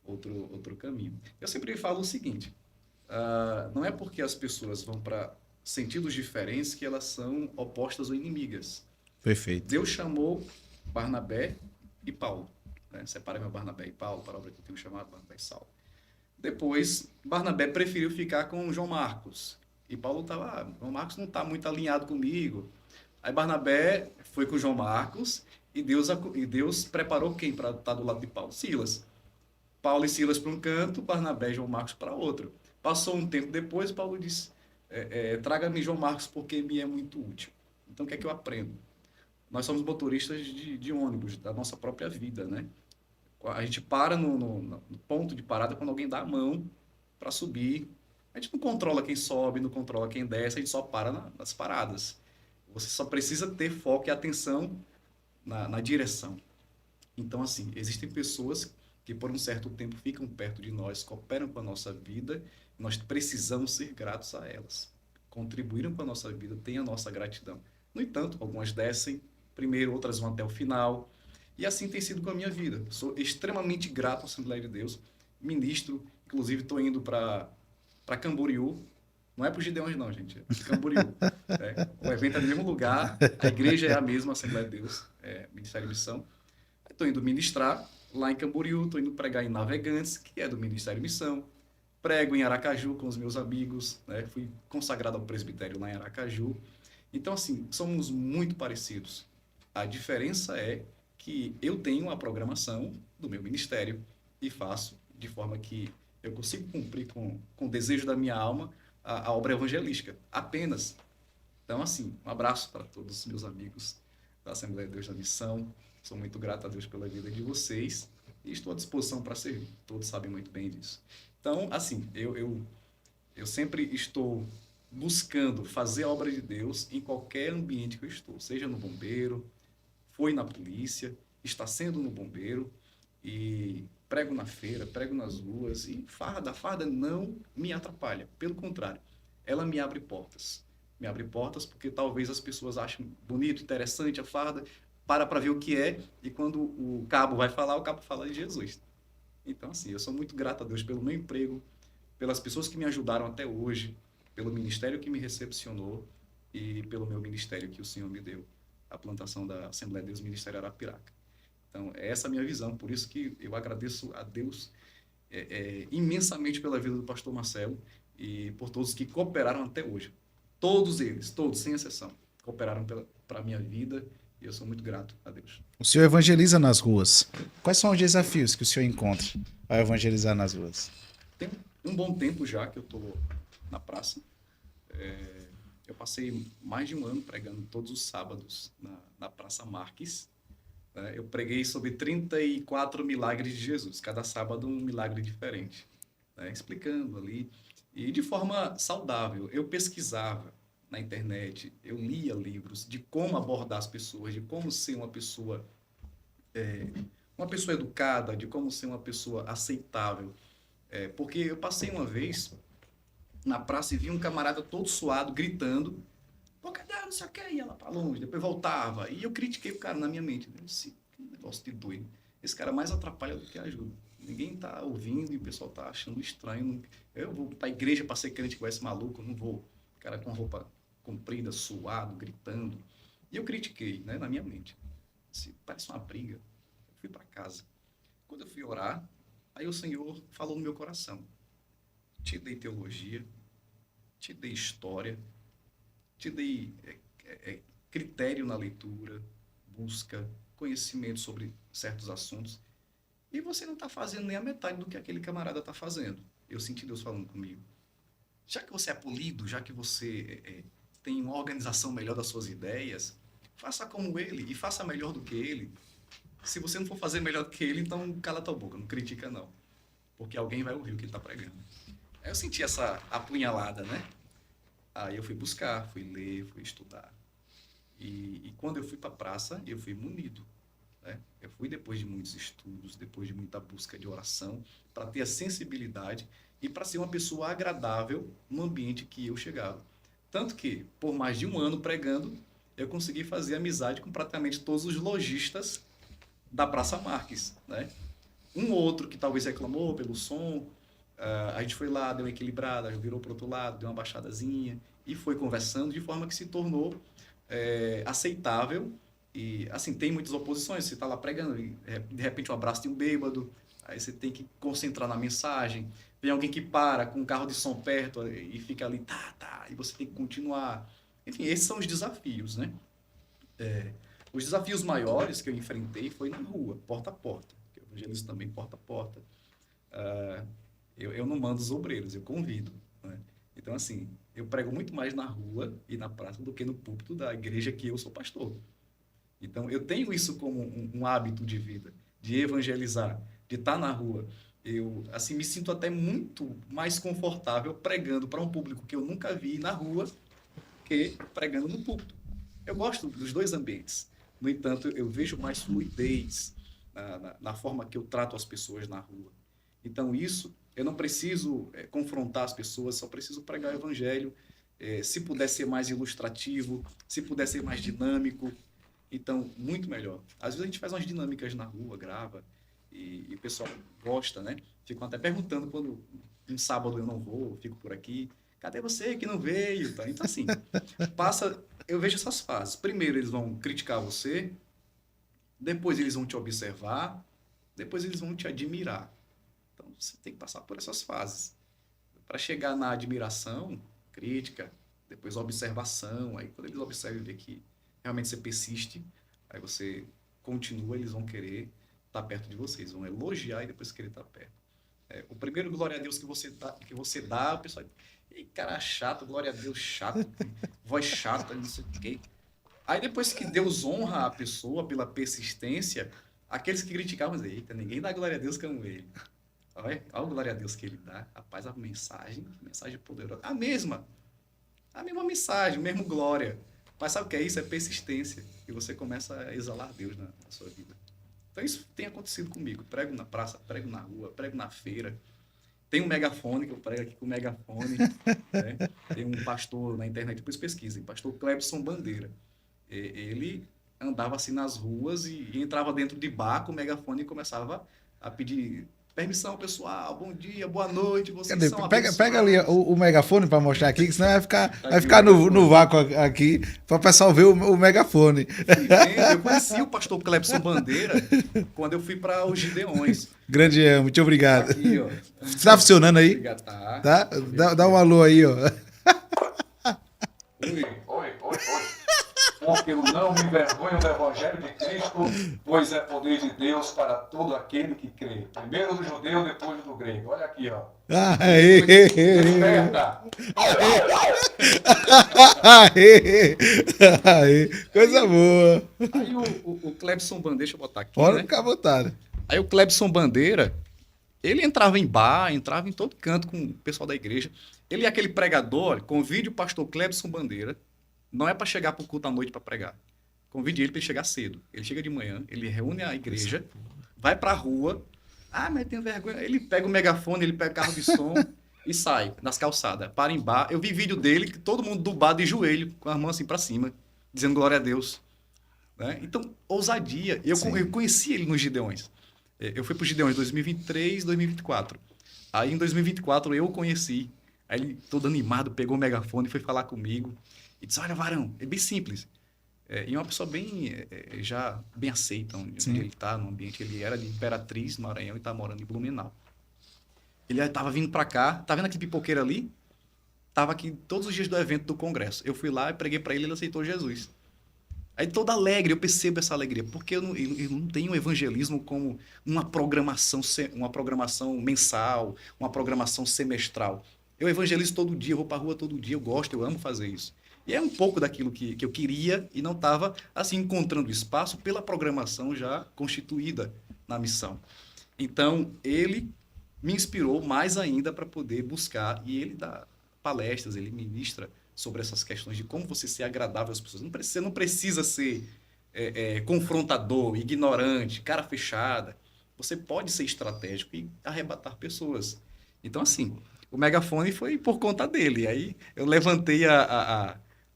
outro caminho. Eu sempre falo o seguinte, não é porque as pessoas vão para sentidos diferentes que elas são opostas ou inimigas. Perfeito. Deus chamou Barnabé e Paulo. Né? Separa meu Barnabé e Paulo para a obra que eu tenho chamado Barnabé e Saulo. Depois, Barnabé preferiu ficar com João Marcos. E Paulo estava, João Marcos não está muito alinhado comigo. Aí Barnabé foi com João Marcos e Deus preparou quem para estar do lado de Paulo? Silas. Paulo e Silas para um canto, Barnabé e João Marcos para outro. Passou um tempo depois, Paulo disse, traga-me João Marcos porque me é muito útil. Então, o que é que eu aprendo? Nós somos motoristas de ônibus, da nossa própria vida, né? A gente para no ponto de parada quando alguém dá a mão para subir. A gente não controla quem sobe, não controla quem desce, a gente só para nas paradas. Você só precisa ter foco e atenção na direção. Então, assim, existem pessoas que por um certo tempo ficam perto de nós, cooperam com a nossa vida, nós precisamos ser gratos a elas. Contribuíram com a nossa vida, têm a nossa gratidão. No entanto, algumas descem primeiro, outras vão até o final. E assim tem sido com a minha vida. Sou extremamente grato à Assembleia de Deus, ministro, inclusive estou indo para Camboriú. Não é para os Gideões, não, gente. É Camboriú. O evento é no mesmo lugar, a igreja é a mesma, a Assembleia de Deus, Ministério de Missão. Estou indo ministrar lá em Camboriú, estou indo pregar em Navegantes, que é do Ministério Missão. Prego em Aracaju com os meus amigos, né? Fui consagrado ao presbitério lá em Aracaju. Então, assim, somos muito parecidos. A diferença é que eu tenho a programação do meu ministério e faço de forma que eu consigo cumprir com o desejo da minha alma a obra evangelística, apenas. Então, assim, um abraço para todos os meus amigos da Assembleia de Deus da Missão. Sou muito grato a Deus pela vida de vocês e estou à disposição para servir. Todos sabem muito bem disso. Então, assim, eu sempre estou buscando fazer a obra de Deus em qualquer ambiente que eu estou, seja no bombeiro, foi na polícia, está sendo no bombeiro, e prego na feira, prego nas ruas, e a farda não me atrapalha, pelo contrário, ela me abre portas. Me abre portas porque talvez as pessoas achem bonito, interessante a farda, para ver o que é, e quando o cabo vai falar, o cabo fala de Jesus. Então, assim, eu sou muito grato a Deus pelo meu emprego, pelas pessoas que me ajudaram até hoje, pelo ministério que me recepcionou e pelo meu ministério que o Senhor me deu, a plantação da Assembleia de Deus Ministério Arapiraca. Então, é essa a minha visão, por isso que eu agradeço a Deus imensamente pela vida do pastor Marcelo e por todos que cooperaram até hoje. Todos eles, todos, sem exceção, cooperaram para a minha vida e eu sou muito grato a Deus. O senhor evangeliza nas ruas. Quais são os desafios que o senhor encontra ao evangelizar nas ruas? Tem um bom tempo já que eu estou na praça. Eu passei mais de um ano pregando todos os sábados na Praça Marques. Eu preguei sobre 34 milagres de Jesus, cada sábado um milagre diferente, explicando ali, e de forma saudável. Eu pesquisava na internet, eu lia livros de como abordar as pessoas, de como ser uma pessoa educada, de como ser uma pessoa aceitável. Porque eu passei uma vez na praça e vi um camarada todo suado, gritando, pô, cadê, não sei o que, ia lá pra longe, depois voltava. E eu critiquei o cara na minha mente. Eu disse, que negócio de doido. Esse cara mais atrapalha do que ajuda. Ninguém tá ouvindo e o pessoal tá achando estranho. Eu vou pra igreja pra ser crente igual esse maluco, eu não vou. O cara com roupa comprida, suado, gritando. E eu critiquei, na minha mente. Disse, parece uma briga. Eu fui pra casa. Quando eu fui orar, aí o Senhor falou no meu coração. Te dei teologia, te dei história, te dei critério na leitura, busca, conhecimento sobre certos assuntos, e você não está fazendo nem a metade do que aquele camarada está fazendo. Eu senti Deus falando comigo. Já que você é polido, já que você tem uma organização melhor das suas ideias, faça como ele e faça melhor do que ele. Se você não for fazer melhor do que ele, então cala tua boca, não critica não, porque alguém vai ouvir o que ele está pregando. Aí eu senti essa apunhalada, Aí eu fui buscar, fui ler, fui estudar. E quando eu fui para a praça, eu fui munido. Eu fui depois de muitos estudos, depois de muita busca de oração, para ter a sensibilidade e para ser uma pessoa agradável no ambiente que eu chegava. Tanto que, por mais de um ano pregando, eu consegui fazer amizade com praticamente todos os lojistas da Praça Marques. Um outro que talvez reclamou pelo som, a gente foi lá, deu uma equilibrada, virou para o outro lado, deu uma baixadazinha e foi conversando de forma que se tornou aceitável. E assim, tem muitas oposições, você está lá pregando e de repente um abraço de um bêbado, aí você tem que concentrar na mensagem, vem alguém que para com um carro de som perto e fica ali, e você tem que continuar. Enfim, esses são os desafios, Os desafios maiores que eu enfrentei foi na rua, porta a porta, que eu evangelizo também porta a porta. Eu não mando os obreiros, eu convido, né? Então, assim, eu prego muito mais na rua e na praça do que no púlpito da igreja que eu sou pastor. Então, eu tenho isso como um hábito de vida, de evangelizar, de estar na rua. Eu, assim, me sinto até muito mais confortável pregando para um público que eu nunca vi na rua que pregando no púlpito. Eu gosto dos dois ambientes. No entanto, eu vejo mais fluidez na forma que eu trato as pessoas na rua. Então, isso, eu não preciso confrontar as pessoas, só preciso pregar o evangelho. Se puder ser mais ilustrativo, se puder ser mais dinâmico, então, muito melhor. Às vezes a gente faz umas dinâmicas na rua, grava, e o pessoal gosta, né? Ficam até perguntando quando um sábado eu não vou, fico por aqui. Cadê você que não veio? Tá? Então, assim, eu vejo essas fases. Primeiro eles vão criticar você, depois eles vão te observar, depois eles vão te admirar. Então, você tem que passar por essas fases. Para chegar na admiração, crítica, depois observação, aí quando eles observam e vê que realmente você persiste, aí você continua, eles vão querer estar perto de vocês, vão elogiar e depois querer estar perto. O primeiro glória a Deus que você dá, o pessoal, ei, cara chato, glória a Deus chato, voz chata, não sei o quê. Aí depois que Deus honra a pessoa pela persistência, aqueles que criticavam dizem, eita, ninguém dá glória a Deus como ele. Olha a glória a Deus que ele dá. Rapaz, a mensagem poderosa. A mesma mensagem, o mesmo glória. Mas sabe o que é isso? É persistência. E você começa a exalar Deus na sua vida. Então isso tem acontecido comigo. Prego na praça, prego na rua, prego na feira. Tem um megafone, que eu prego aqui com o megafone. Né? Tem um pastor na internet, depois pesquisem, pastor Clebson Bandeira. Ele andava assim nas ruas e entrava dentro de bar com o megafone e começava a pedir permissão, pessoal, bom dia, boa noite, vocês Cadê? são Pega ali o megafone para mostrar aqui, que senão vai Tá ficar aqui, no vácuo aqui, para o pessoal ver o megafone. Eu conheci o pastor Clebson Bandeira quando eu fui para os Gideões. Grande muito obrigado. Aqui, ó. Tá funcionando aí? Obrigado, tá? Tá? Dá um alô aí, ó. Oi. Porque eu não me envergonho do Evangelho de Cristo, pois é poder de Deus para todo aquele que crê. Primeiro do judeu, depois do grego. Olha aqui, ó. Desperta. Coisa boa. Aí o Clebson Bandeira, deixa eu botar aqui, Pode né? ficar à vontade. Aí o Clebson Bandeira, ele entrava em bar, entrava em todo canto com o pessoal da igreja. Ele é aquele pregador, olha, convide o pastor Clebson Bandeira. Não é para chegar para o culto à noite para pregar. Convide ele para ele chegar cedo. Ele chega de manhã, ele reúne a igreja, vai para a rua. Ah, mas tem vergonha. Ele pega o megafone, ele pega o carro de som e sai nas calçadas. Para em bar. Eu vi vídeo dele, que todo mundo do bar de joelho, com a mão assim para cima, dizendo glória a Deus. Né? Então, ousadia. Eu conheci ele nos Gideões. Eu fui para os Gideões em 2023, 2024. Aí em 2024 eu o conheci. Aí ele, todo animado, pegou o megafone e foi falar comigo. E disse, olha, varão, é bem simples. E é uma pessoa já bem aceita onde ele está, no ambiente. Ele era de Imperatriz, Maranhão, e está morando em Blumenau. Ele estava vindo para cá, tá vendo aquele pipoqueiro ali? Estava aqui todos os dias do evento do congresso. Eu fui lá e preguei para ele, ele aceitou Jesus. Aí todo alegre, eu percebo essa alegria, porque eu não tenho evangelismo como uma programação mensal, uma programação semestral. Eu evangelizo todo dia, eu vou para a rua todo dia, eu gosto, eu amo fazer isso. E é um pouco daquilo que eu queria e não estava assim encontrando espaço pela programação já constituída na missão. Então, ele me inspirou mais ainda para poder buscar, e ele dá palestras, ele ministra sobre essas questões de como você ser agradável às pessoas. Você não precisa ser confrontador, ignorante, cara fechada. Você pode ser estratégico e arrebatar pessoas. Então, assim, o megafone foi por conta dele. Aí eu levantei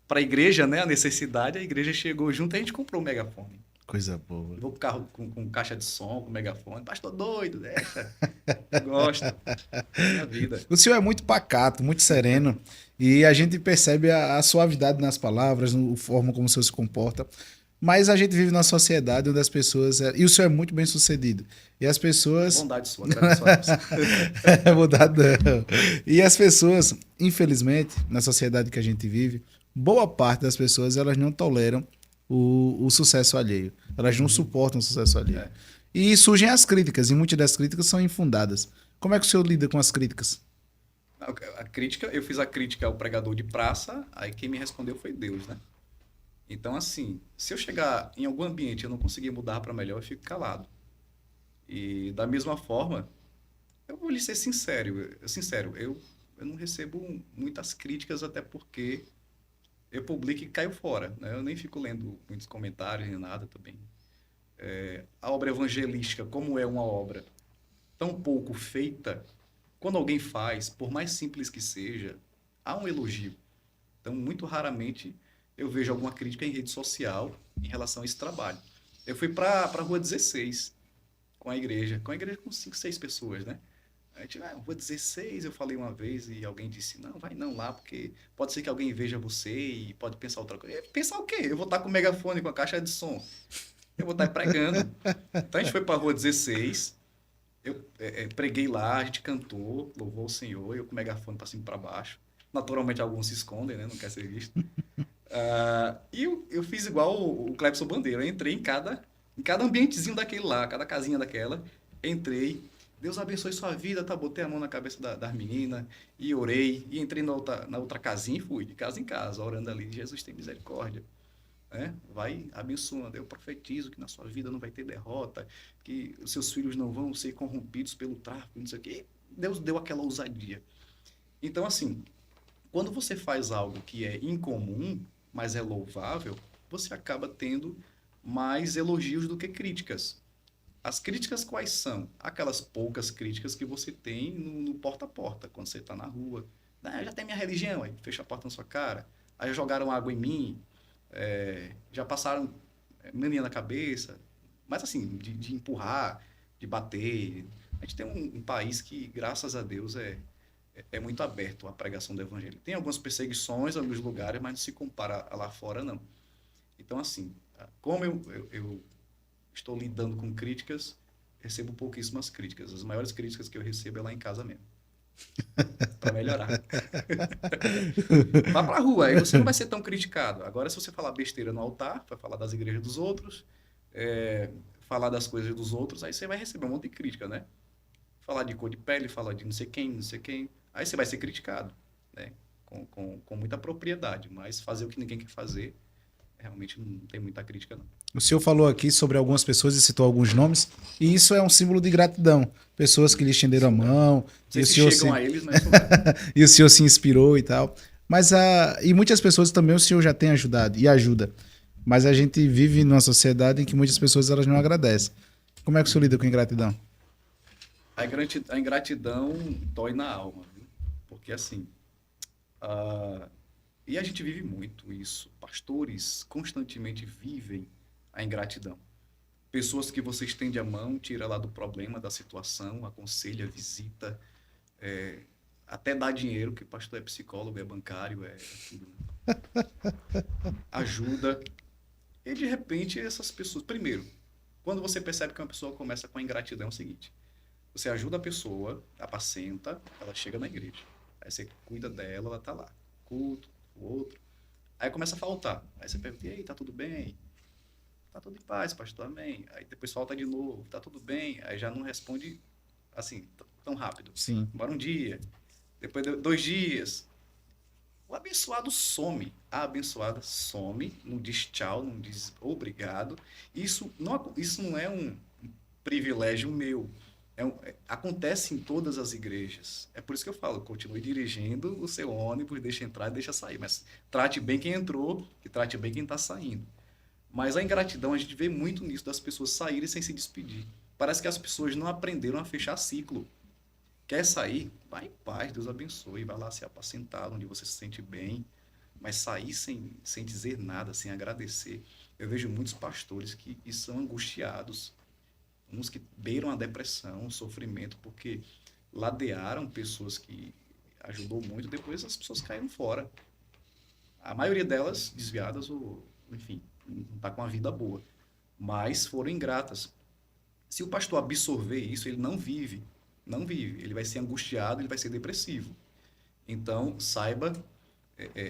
para a igreja, né, a necessidade, a igreja chegou junto e a gente comprou o megafone. Coisa boa. Eu vou pro carro com caixa de som, com megafone. Pastor doido, deixa. Gosta. É minha vida. O senhor é muito pacato, muito sereno. E a gente percebe a suavidade nas palavras, a forma como o senhor se comporta. Mas a gente vive numa sociedade onde as pessoas... E o senhor é muito bem sucedido. E as pessoas... Bondade sua, agradeço. É bondade não. E as pessoas, infelizmente, na sociedade que a gente vive, boa parte das pessoas elas não toleram o sucesso alheio. Elas não suportam o sucesso alheio. E surgem as críticas, e muitas das críticas são infundadas. Como é que o senhor lida com as críticas? A crítica, eu fiz a crítica ao pregador de praça, aí quem me respondeu foi Deus, né? Então, assim, se eu chegar em algum ambiente e eu não conseguir mudar para melhor, eu fico calado. E da mesma forma, eu vou lhe ser sincero, eu não recebo muitas críticas, até porque eu publico e caio fora, né? Eu nem fico lendo muitos comentários nem nada também. A obra evangelística, como é uma obra tão pouco feita, quando alguém faz, por mais simples que seja, há um elogio. Então, muito raramente eu vejo alguma crítica em rede social em relação a esse trabalho. Eu fui para a Rua 16 com a igreja com 5, 6 pessoas, né? A gente, Rua 16, eu falei uma vez e alguém disse, não, vai não lá, porque pode ser que alguém veja você e pode pensar outra coisa. Pensar o quê? Eu vou estar com o megafone, com a caixa de som, eu vou estar pregando. Então a gente foi para a Rua 16, eu preguei lá, a gente cantou, louvou o Senhor, eu com o megafone para cima e para baixo. Naturalmente alguns se escondem, né? Não quer ser visto. E eu fiz igual o Clepson Bandeira. Eu entrei em cada ambientezinho daquele lá, cada casinha daquela. Entrei. Deus abençoe sua vida, tá? Botei a mão na cabeça das meninas e orei. E entrei na outra casinha e fui, de casa em casa, orando ali. Jesus tem misericórdia. Né? Vai abençoando. Eu profetizo que na sua vida não vai ter derrota, que os seus filhos não vão ser corrompidos pelo tráfico, não sei o quê. Deus deu aquela ousadia. Então, assim, quando você faz algo que é incomum, mas é louvável, você acaba tendo mais elogios do que críticas. As críticas quais são? Aquelas poucas críticas que você tem no porta a porta, quando você está na rua. Ah, já tem minha religião, aí fecha a porta na sua cara. Aí jogaram água em mim, já passaram mania na cabeça. Mas assim, de empurrar, de bater. A gente tem um país que, graças a Deus, é muito aberto à pregação do evangelho. Tem algumas perseguições em alguns lugares, mas não se compara a lá fora, não. Então, assim, como eu estou lidando com críticas, recebo pouquíssimas críticas. As maiores críticas que eu recebo é lá em casa mesmo, para melhorar. Vá para a rua, aí você não vai ser tão criticado. Agora, se você falar besteira no altar, vai falar das igrejas dos outros, falar das coisas dos outros, aí você vai receber um monte de crítica, né? Falar de cor de pele, falar de não sei quem, não sei quem. Aí você vai ser criticado, né? Com muita propriedade, mas fazer o que ninguém quer fazer, realmente não tem muita crítica, não. O senhor falou aqui sobre algumas pessoas e citou alguns nomes, e isso é um símbolo de gratidão. Pessoas que lhe estenderam a Isso é. Não mão, sei se chegam a eles, mas isso é. e o senhor se inspirou e tal. Mas e muitas pessoas também o senhor já tem ajudado e ajuda. Mas a gente vive numa sociedade em que muitas pessoas elas não agradecem. Como é que o senhor lida com ingratidão? A ingratidão dói na alma, viu? Porque assim, ah, e a gente vive muito isso. Pastores constantemente vivem a ingratidão. Pessoas que você estende a mão, tira lá do problema, da situação, aconselha, visita, é, até dá dinheiro, que pastor é psicólogo, é bancário, é tudo, né? Ajuda. E de repente essas pessoas, primeiro, quando você percebe que uma pessoa começa com a ingratidão, é o seguinte: você ajuda a pessoa, apacenta, ela chega na igreja. Aí você cuida dela, ela tá lá. Culto, o outro. Aí começa a faltar. Aí você pergunta, e aí, tá tudo bem? Tá tudo em paz, pastor, amém. Aí depois falta de novo, tá tudo bem. Aí já não responde assim, tão rápido. Sim. Bora um dia, depois de 2 dias. O abençoado some. A abençoada some, não diz tchau, não diz obrigado. Isso não é um privilégio meu. Acontece em todas as igrejas. É por isso que eu falo, continue dirigindo o seu ônibus, deixa entrar e deixa sair. Mas trate bem quem entrou e trate bem quem está saindo. Mas a ingratidão, a gente vê muito nisso, das pessoas saírem sem se despedir. Parece que as pessoas não aprenderam a fechar ciclo. Quer sair? Vai em paz, Deus abençoe. Vai lá se apacentar, onde você se sente bem. Mas sair sem dizer nada, sem agradecer. Eu vejo muitos pastores que são angustiados, uns que beiram a depressão, o sofrimento, porque ladearam pessoas que ajudou muito, depois as pessoas caíram fora. A maioria delas desviadas, ou, enfim, não está com a vida boa. Mas foram ingratas. Se o pastor absorver isso, ele não vive. Não vive. Ele vai ser angustiado, ele vai ser depressivo. Então, saiba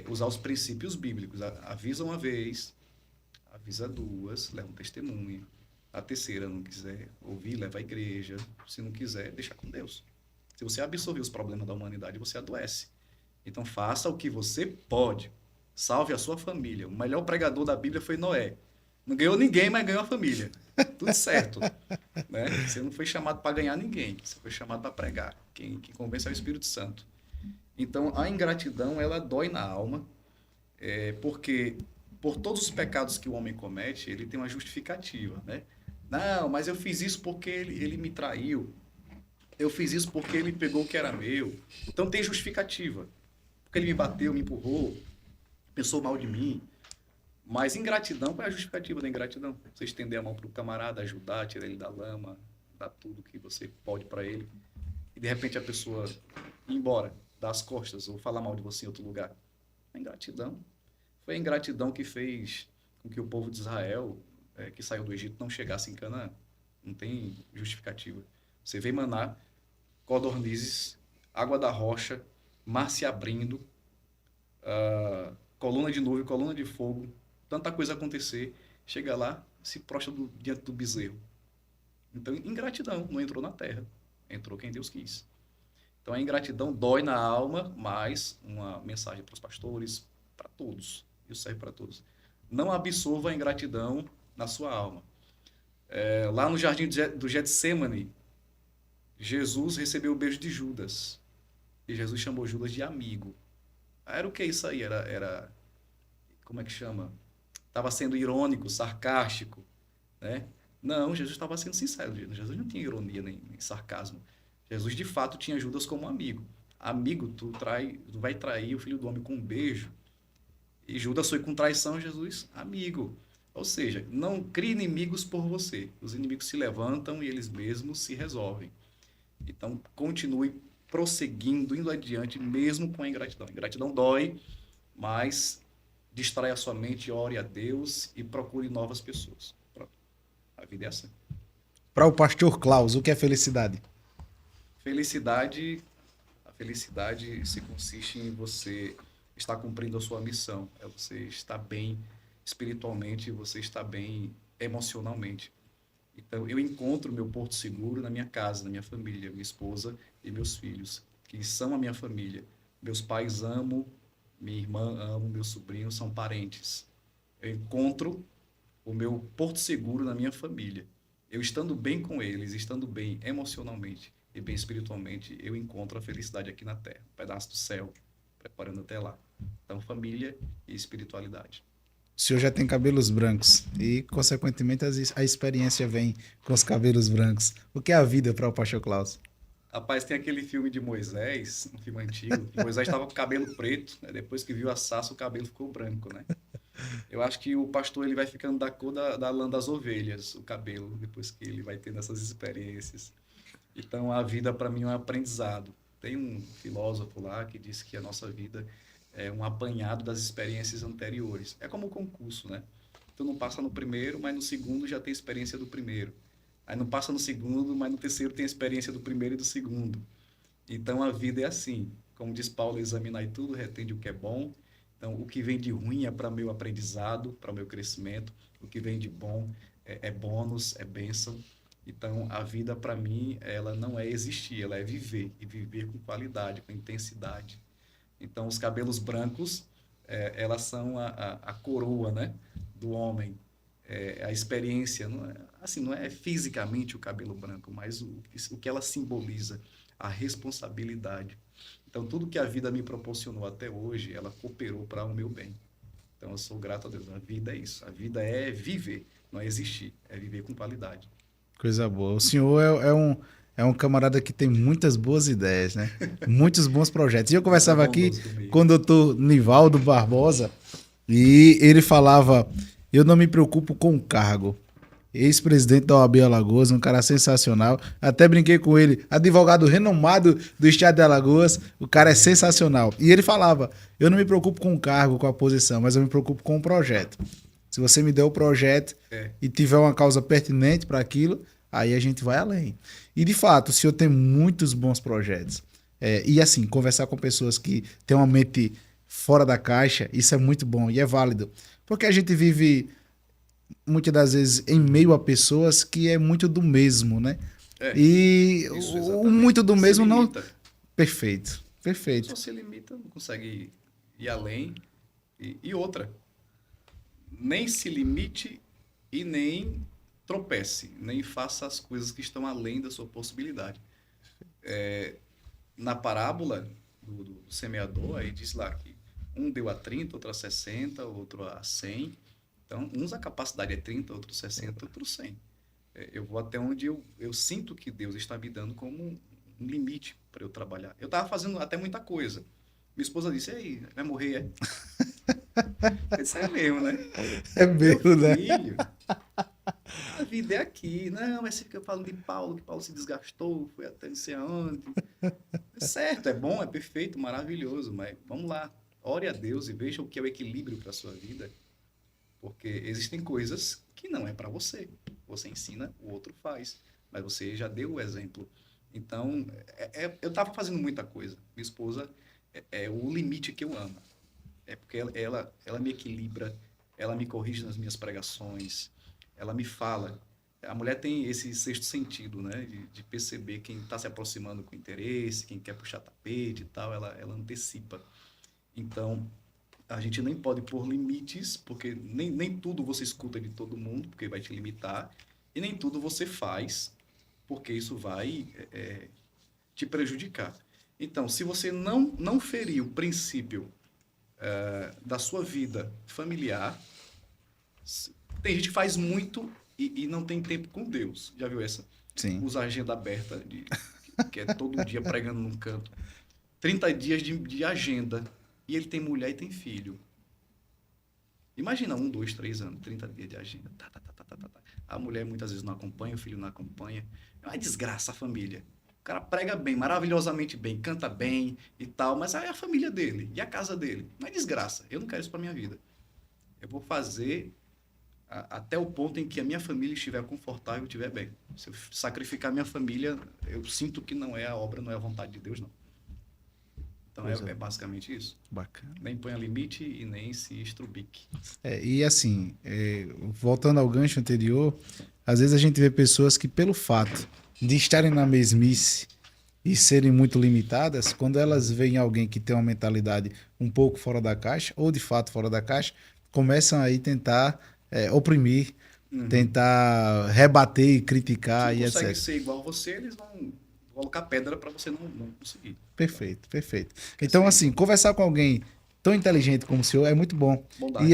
usar os princípios bíblicos. Avisa uma vez, avisa duas, leva um testemunho. A terceira não quiser ouvir, leva à igreja. Se não quiser, deixa com Deus. Se você absorver os problemas da humanidade, você adoece. Então faça o que você pode. Salve a sua família. O melhor pregador da Bíblia foi Noé. Não ganhou ninguém, mas ganhou a família. Tudo certo. Né? Você não foi chamado para ganhar ninguém. Você foi chamado para pregar. Quem convence é o Espírito Santo. Então, a ingratidão, ela dói na alma, porque por todos os pecados que o homem comete, ele tem uma justificativa, né? Não, mas eu fiz isso porque ele me traiu. Eu fiz isso porque ele pegou o que era meu. Então, tem justificativa. Porque ele me bateu, me empurrou, pensou mal de mim. Mas ingratidão, qual é a justificativa da ingratidão? Você estender a mão para o camarada, ajudar, tirar ele da lama, dar tudo que você pode para ele. E, de repente, a pessoa ir embora, dar as costas ou falar mal de você em outro lugar. É ingratidão. Foi a ingratidão que fez com que o povo de Israel, que saiu do Egito, não chegasse em Canaã. Não tem justificativa. Você vê Maná, codornizes, água da rocha, mar se abrindo, coluna de nuvem, coluna de fogo, tanta coisa acontecer, chega lá, se prostra diante do bezerro. Então, ingratidão, não entrou na terra, entrou quem Deus quis. Então, a ingratidão dói na alma, mas uma mensagem para os pastores, para todos, isso serve para todos. Não absorva a ingratidão na sua alma. Lá no jardim do Getsêmani, Jesus recebeu o beijo de Judas, e Jesus chamou Judas de amigo. Era o que isso aí? Era como é que chama? Estava sendo irônico, sarcástico, né? Não, Jesus estava sendo sincero. Jesus não tinha ironia nem sarcasmo. Jesus, de fato, tinha Judas como amigo. Amigo, tu vai trair o filho do homem com um beijo. E Judas foi com traição, Jesus, amigo. Ou seja, não crie inimigos por você. Os inimigos se levantam e eles mesmos se resolvem. Então, continue prosseguindo, indo adiante, mesmo com a ingratidão. A ingratidão dói, mas distrai a sua mente, ore a Deus e procure novas pessoas. Pronto. A vida é assim. Para o pastor Klaus, o que é felicidade? A felicidade se consiste em você estar cumprindo a sua missão. É você estar bem espiritualmente, você estar bem emocionalmente. Então, eu encontro meu porto seguro na minha casa, na minha família, minha esposa e meus filhos, que são a minha família. Meus pais amo, minha irmã amo, meus sobrinhos são parentes. Eu encontro o meu porto seguro na minha família. Eu estando bem com eles, estando bem emocionalmente e bem espiritualmente, eu encontro a felicidade aqui na Terra, um pedaço do céu, preparando até lá. Então, família e espiritualidade. O senhor já tem cabelos brancos e, consequentemente, a experiência vem com os cabelos brancos. O que é a vida para o pastor Klaus? Rapaz, tem aquele filme de Moisés, um filme antigo, que Moisés estava com o cabelo preto, né? Depois que viu a sarça, o cabelo ficou branco, né? Eu acho que o pastor ele vai ficando da cor da lã das ovelhas, o cabelo, depois que ele vai tendo essas experiências. Então, a vida, para mim, é um aprendizado. Tem um filósofo lá que disse que a nossa vida é um apanhado das experiências anteriores. É como o concurso, né? Tu não passa no primeiro, mas no segundo já tem experiência do primeiro. Aí não passa no segundo, mas no terceiro tem experiência do primeiro e do segundo. Então, a vida é assim. Como diz Paulo, examinai tudo, retende o que é bom. Então, o que vem de ruim é para meu aprendizado, para meu crescimento. O que vem de bom é bônus, é bênção. Então, a vida, para mim, ela não é existir, ela é viver. E viver com qualidade, com intensidade. Então, os cabelos brancos, elas são a coroa, né, do homem. A experiência, não é fisicamente o cabelo branco, mas o que ela simboliza, a responsabilidade. Então, tudo que a vida me proporcionou até hoje, ela cooperou para o meu bem. Então, eu sou grato a Deus. A vida é isso. A vida é viver, não é existir. É viver com qualidade. Coisa boa. O senhor é um camarada que tem muitas boas ideias, né? Muitos bons projetos. E eu conversava aqui com o doutor Nivaldo Barbosa e ele falava, eu não me preocupo com o cargo. Ex-presidente da OAB Alagoas, um cara sensacional. Até brinquei com ele, advogado renomado do estado de Alagoas. O cara é sensacional. E ele falava, eu não me preocupo com o cargo, com a posição, mas eu me preocupo com o projeto. Se você me der o projeto e tiver uma causa pertinente para aquilo, aí a gente vai além. E, de fato, o senhor tem muitos bons projetos. E, assim, conversar com pessoas que têm uma mente fora da caixa, isso é muito bom e é válido. Porque a gente vive, muitas das vezes, em meio a pessoas que é muito do mesmo, né? E isso, o muito do mesmo Perfeito, A perfeito. pessoa se limita, não consegue ir além. E outra, nem se limite e nem tropece, nem faça as coisas que estão além da sua possibilidade. Na parábola do semeador, aí diz lá que um deu a 30, outro a 60, outro a 100. Então, uns a capacidade é 30, outros 60, outros 100. Eu vou até onde eu sinto que Deus está me dando como um limite para eu trabalhar. Eu estava fazendo até muita coisa. Minha esposa disse, aí, vai morrer, é? Isso é mesmo, né? É Meu mesmo, né? filho, a vida é aqui. Não, mas fica falando de Paulo, que Paulo se desgastou, foi até não sei aonde. É certo, é bom, é perfeito, maravilhoso, mas vamos lá. Ore a Deus e veja o que é o equilíbrio para a sua vida, porque existem coisas que não é para você. Você ensina, o outro faz, mas você já deu o exemplo. Então, eu estava fazendo muita coisa. Minha esposa é o limite que eu amo. É porque ela me equilibra, ela me corrige nas minhas pregações, ela me fala. A mulher tem esse sexto sentido, né? De perceber quem está se aproximando com interesse, quem quer puxar tapete e tal, ela antecipa. Então, a gente nem pode pôr limites, porque nem tudo você escuta de todo mundo, porque vai te limitar, e nem tudo você faz, porque isso vai te prejudicar. Então, se você não ferir o princípio da sua vida familiar, tem gente que faz muito e não tem tempo com Deus. Já viu essa? Sim. Usa a agenda aberta, que é todo dia pregando num canto. 30 dias de agenda. E ele tem mulher e tem filho. Imagina 1, 2, 3 anos, 30 dias de agenda. Tá, tá, tá, tá, tá, tá. A mulher muitas vezes não acompanha, o filho não acompanha. É uma desgraça a família. O cara prega bem, maravilhosamente bem, canta bem e tal, mas aí é a família dele e a casa dele. Não é desgraça. Eu não quero isso para minha vida. Eu vou fazer até o ponto em que a minha família estiver confortável e estiver bem. Se eu sacrificar a minha família, eu sinto que não é a obra, não é a vontade de Deus, não. Então é basicamente isso. Bacana. Nem ponha limite e nem se estrubique. E assim, voltando ao gancho anterior, às vezes a gente vê pessoas que, pelo fato de estarem na mesmice e serem muito limitadas, quando elas veem alguém que tem uma mentalidade um pouco fora da caixa, ou de fato fora da caixa, começam aí tentar oprimir, tentar rebater e Se criticar não e consegue etc. ser igual a você, eles vão colocar pedra para você não conseguir. Perfeito, perfeito. Quer Então, ser assim, igual. conversar com alguém tão inteligente como o senhor é muito bom. E Bondade.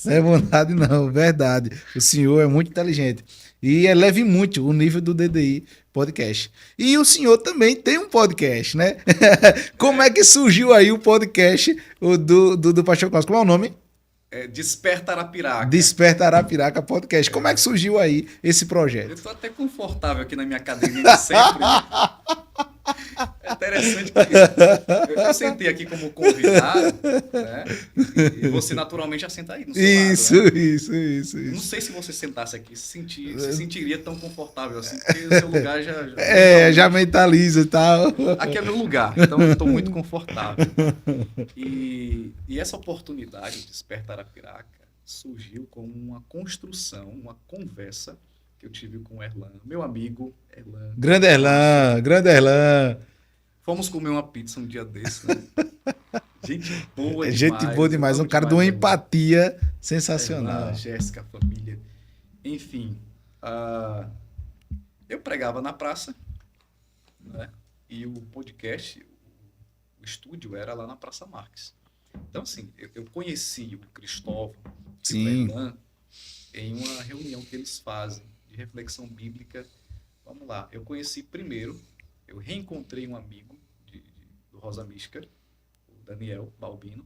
não é bondade, não, verdade. O senhor é muito inteligente. E eleve muito o nível do DDI Podcast. E o senhor também tem um podcast, né? Como é que surgiu aí o podcast do Paixão Clássico? Qual é o nome? Desperta Arapiraca. Desperta Arapiraca Podcast. Como é que surgiu aí esse Eu projeto? estou até confortável aqui na minha cadeirinha de sempre, né? É interessante que eu sentei aqui como convidado, né? E você naturalmente assenta aí no seu lado, Isso, né? isso, Eu não isso. sei se você sentasse aqui, se sentiria tão confortável assim, porque o seu lugar já mentalmente. Já mentaliza e tal. Aqui é meu lugar, então eu estou muito confortável. E essa oportunidade de Despertar Arapiraca surgiu como uma construção, uma conversa que eu tive com o Erlan, meu amigo Erlan. Grande Erlan, grande Erlan. Fomos comer uma pizza um dia desse, né? Gente boa É demais. gente boa Eu demais, um amo cara de demais uma Erlan. empatia Erlan, sensacional. Jéssica, a família. Enfim, eu pregava na praça, né? E o podcast, o estúdio era lá na Praça Marques. Então, assim, eu conheci o Cristóvão e o Sim, Erlan em uma reunião que eles fazem de reflexão bíblica. Vamos lá, eu conheci primeiro, eu reencontrei um amigo do Rosa Mística, o Daniel Balbino.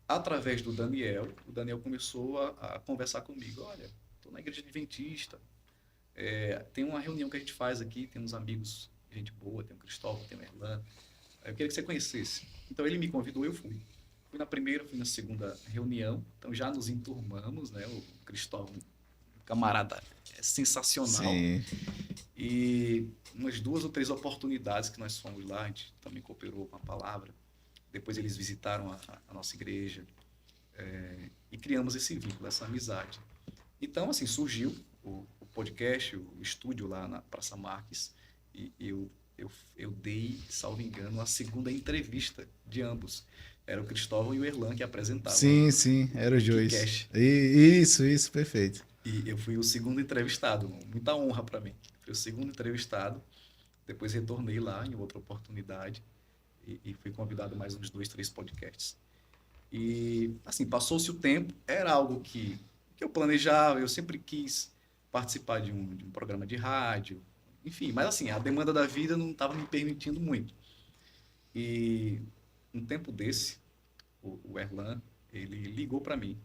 Através do Daniel, o Daniel começou a conversar comigo. Olha, estou na igreja adventista, tem uma reunião que a gente faz aqui, tem uns amigos, gente boa, tem o Cristóvão, tem o Erlan. Eu queria que você conhecesse. Então ele me convidou, eu fui. Fui na primeira, fui na segunda reunião, então já nos enturmamos, né? O Cristóvão, camarada, é sensacional. sim. E umas 2 ou 3 oportunidades que nós fomos lá, a gente também cooperou com a palavra. Depois eles visitaram a nossa igreja e criamos esse vínculo, essa amizade. Então, assim, surgiu o podcast, o estúdio lá na Praça Marques, e eu eu dei, salvo engano, a segunda entrevista de ambos. Era o Cristóvão e o Erlan que apresentavam Sim, sim, o era os dois. Geekcast. Isso, perfeito. E eu fui o segundo entrevistado, muita honra para mim. Fui o segundo entrevistado, depois retornei lá em outra oportunidade e fui convidado a mais uns 2, 3 podcasts. E, assim, passou-se o tempo, era algo que eu planejava, eu sempre quis participar de um programa de rádio, enfim, mas assim, a demanda da vida não estava me permitindo muito. E um tempo desse, o Erlan, ele ligou para mim.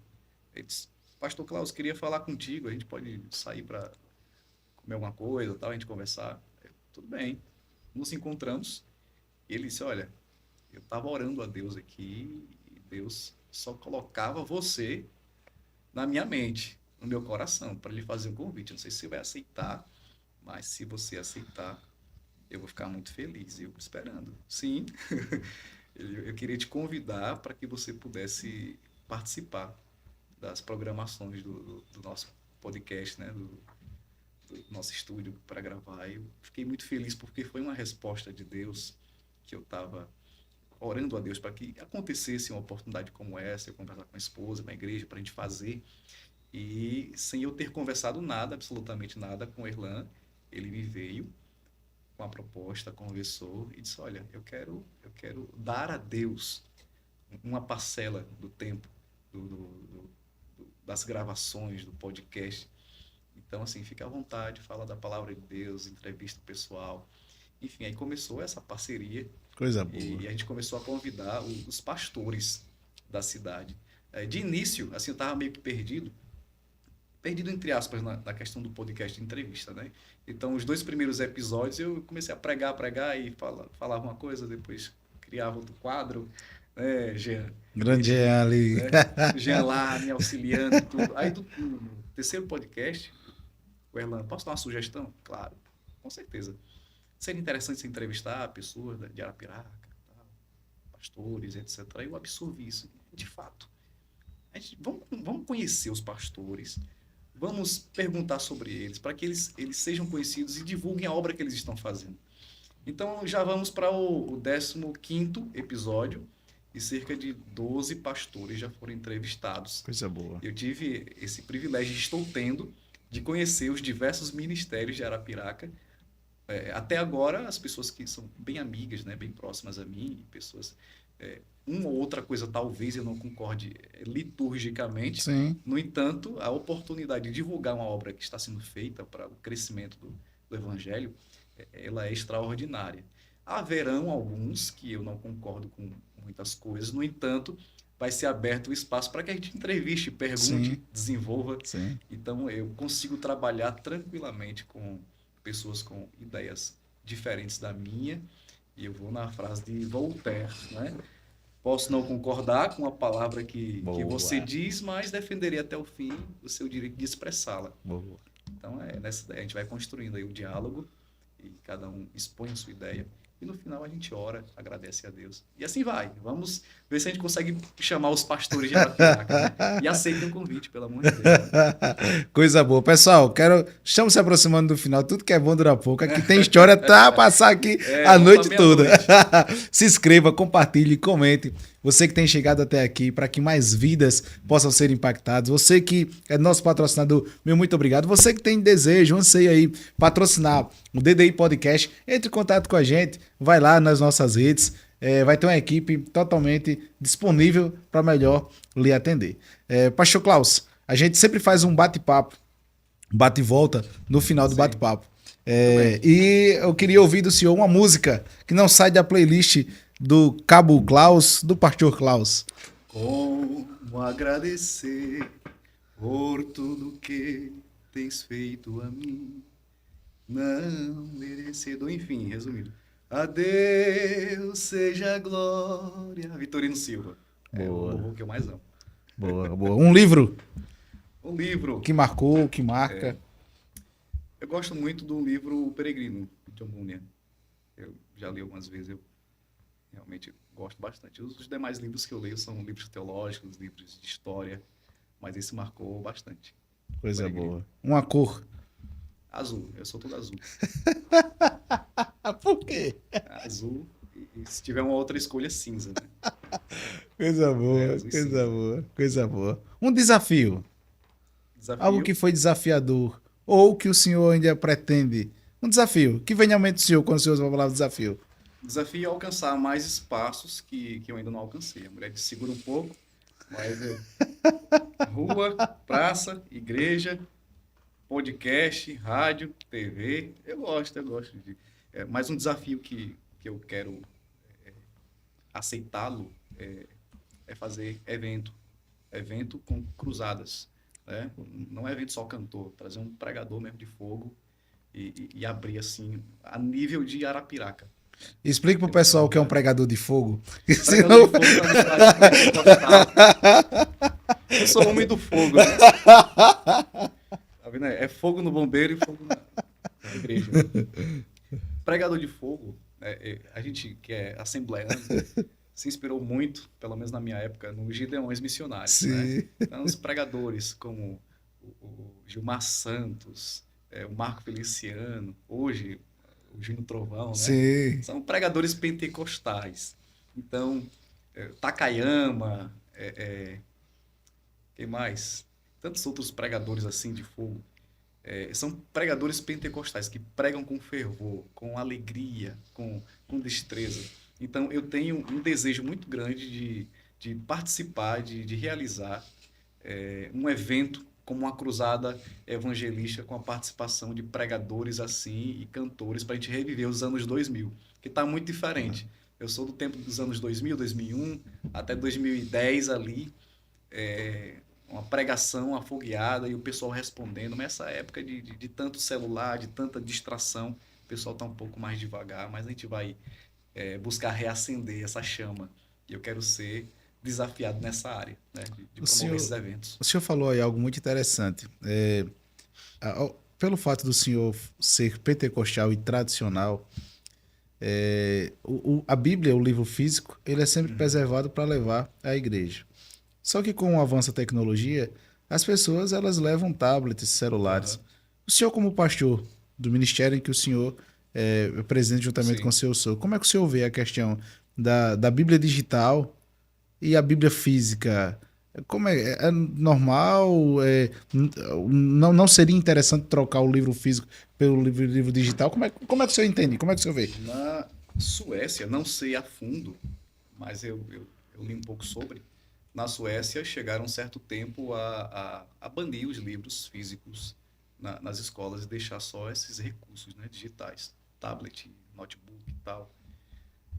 Ele disse, Pastor Klaus, queria falar contigo, a gente pode sair para comer alguma coisa, tal, a gente conversar. Eu, tudo bem. Nos encontramos. E ele disse, olha, eu estava orando a Deus aqui e Deus só colocava você na minha mente, no meu coração, para lhe fazer um convite. Eu não sei se você vai aceitar, mas se você aceitar, eu vou ficar muito feliz. Eu esperando. Sim, eu queria te convidar para que você pudesse participar das programações do nosso podcast, né? Do nosso estúdio para gravar. Eu fiquei muito feliz porque foi uma resposta de Deus que eu estava orando a Deus para que acontecesse uma oportunidade como essa, eu conversar com a esposa, na igreja, para a gente fazer. E sem eu ter conversado nada, absolutamente nada com o Erlan, ele me veio com a proposta, conversou e disse, olha, eu quero dar a Deus uma parcela do tempo das gravações, do podcast. Então, assim, fica à vontade, fala da palavra de Deus, entrevista pessoal. Enfim, aí começou essa parceria. Coisa boa. E a gente começou a convidar os pastores da cidade. De início, assim, eu estava meio que perdido entre aspas, na questão do podcast de entrevista, né? Então, os 2 primeiros episódios eu comecei a pregar e falava uma coisa, depois criava outro quadro, né, Jean? Grande Jean ali. Né? Jean lá, me auxiliando e tudo. Aí, do terceiro podcast, o Erlan, posso dar uma sugestão? Claro, com certeza. Seria interessante você entrevistar pessoas de Arapiraca, tal, pastores, etc. Aí eu absorvi isso. De fato, vamos conhecer os pastores, vamos perguntar sobre eles, para que eles sejam conhecidos e divulguem a obra que eles estão fazendo. Então, já vamos para o 15º episódio e cerca de 12 pastores já foram entrevistados. Coisa boa. Eu tive esse privilégio, estou tendo, de conhecer os diversos ministérios de Arapiraca. Até agora, as pessoas que são bem amigas, né, bem próximas a mim, pessoas... uma ou outra coisa talvez eu não concorde liturgicamente. Sim. No entanto, a oportunidade de divulgar uma obra que está sendo feita para o crescimento do Evangelho, ela é extraordinária. Haverão alguns que eu não concordo com muitas coisas, no entanto, vai ser aberto o espaço para que a gente entreviste, pergunte, Sim. desenvolva. Sim. Então, eu consigo trabalhar tranquilamente com pessoas com ideias diferentes da minha, e eu vou na frase de Voltaire, né? Posso não concordar com a palavra que você diz, mas defenderei até o fim o seu direito de expressá-la. Boa. Então, nessa ideia, a gente vai construindo aí o diálogo e cada um expõe a sua ideia. E no final a gente ora, agradece a Deus. E assim vai. Vamos ver se a gente consegue chamar os pastores de Arapiraca, né? E aceitem o convite, pelo amor de Deus. Né? Coisa boa. Pessoal, estamos se aproximando do final. Tudo que é bom dura pouco. Aqui tem história para passar aqui a noite toda. Se inscreva, compartilhe, comente. Você que tem chegado até aqui, para que mais vidas possam ser impactadas. Você que é nosso patrocinador, meu muito obrigado. Você que tem desejo, anseio aí, patrocinar o DDI Podcast, entre em contato com a gente, vai lá nas nossas redes, vai ter uma equipe totalmente disponível para melhor lhe atender. Pastor Klaus, a gente sempre faz um bate-papo, bate e volta no final do bate-papo. E eu queria ouvir do senhor uma música que não sai da playlist do Cabo Klaus, do Pastor Klaus. Como agradecer por tudo que tens feito a mim, não merecedor, enfim, resumindo. A Deus seja a glória. Vitorino Silva. Boa. É o louvor que eu mais amo. Boa, boa. Um livro. Um livro. Que marcou, que marca. Eu gosto muito do livro O Peregrino, de John Bunyan. Eu já li algumas vezes, eu realmente gosto bastante. Os demais livros que eu leio são livros teológicos, livros de história, mas esse marcou bastante. Coisa boa. Uma cor. Azul, eu sou todo azul. Por quê? Azul e se tiver uma outra escolha, cinza, né? Coisa boa, Azul e coisa cinza. boa, coisa boa. Um desafio. Algo que Desafio, foi desafiador. Ou que o senhor ainda pretende. Um desafio. Que vem à mente do senhor quando o senhor vai falar de desafio. desafio é alcançar mais espaços que eu ainda não alcancei. A mulher disse, segura um pouco, mas rua, praça, igreja, podcast, rádio, TV. Eu gosto de. Mais um desafio que eu quero aceitá-lo é fazer evento. Evento com cruzadas. Né? Não é evento só cantor, trazer um pregador mesmo de fogo e abrir assim, a nível de Arapiraca. Explique pro Tem muita pessoal o que é um vontade. pregador de fogo. Pregador de Senão... fogo na linguagem pentecostal. Eu sou homem do fogo, né? Tá vendo? É fogo no bombeiro e fogo na igreja. Pregador de fogo, a gente que é assembleano, se inspirou muito, pelo menos na minha época, nos Gideões missionários, né? Sim, Então, os pregadores como o Gilmar Santos, o Marco Feliciano, hoje o Júnior Trovão, né? sim. São pregadores pentecostais. Então, Takayama, quem mais? Tantos outros pregadores assim de fogo. São pregadores pentecostais que pregam com fervor, com alegria, com destreza. Então, eu tenho um desejo muito grande de participar, de realizar um evento como uma cruzada evangelística com a participação de pregadores assim e cantores para a gente reviver os anos 2000, que está muito diferente. Eu sou do tempo dos anos 2000, 2001 até 2010 ali, uma pregação afogueada e o pessoal respondendo. Mas essa época de tanto celular, de tanta distração, o pessoal está um pouco mais devagar, mas a gente vai buscar reacender essa chama. E eu quero ser desafiado nessa área, né, de O promover senhor, esses eventos. o senhor falou aí algo muito interessante. Pelo fato do senhor ser pentecostal e tradicional, a Bíblia, o livro físico, ele é sempre Uhum. preservado para levar à igreja. Só que com o avanço da tecnologia, as pessoas elas levam tablets, celulares. Aham. O senhor, como pastor do ministério em que o senhor é presidente juntamente com o Sim. seu sogro, como é que o senhor vê a questão da Bíblia digital e a Bíblia física? Como é normal? Não seria interessante trocar o livro físico pelo livro digital? Como é que o senhor entende? Como é que o senhor vê? Na Suécia, não sei a fundo, mas eu li um pouco sobre. Na Suécia, chegaram um certo tempo a banir os livros físicos nas escolas e deixar só esses recursos, né, digitais, tablet, notebook e tal.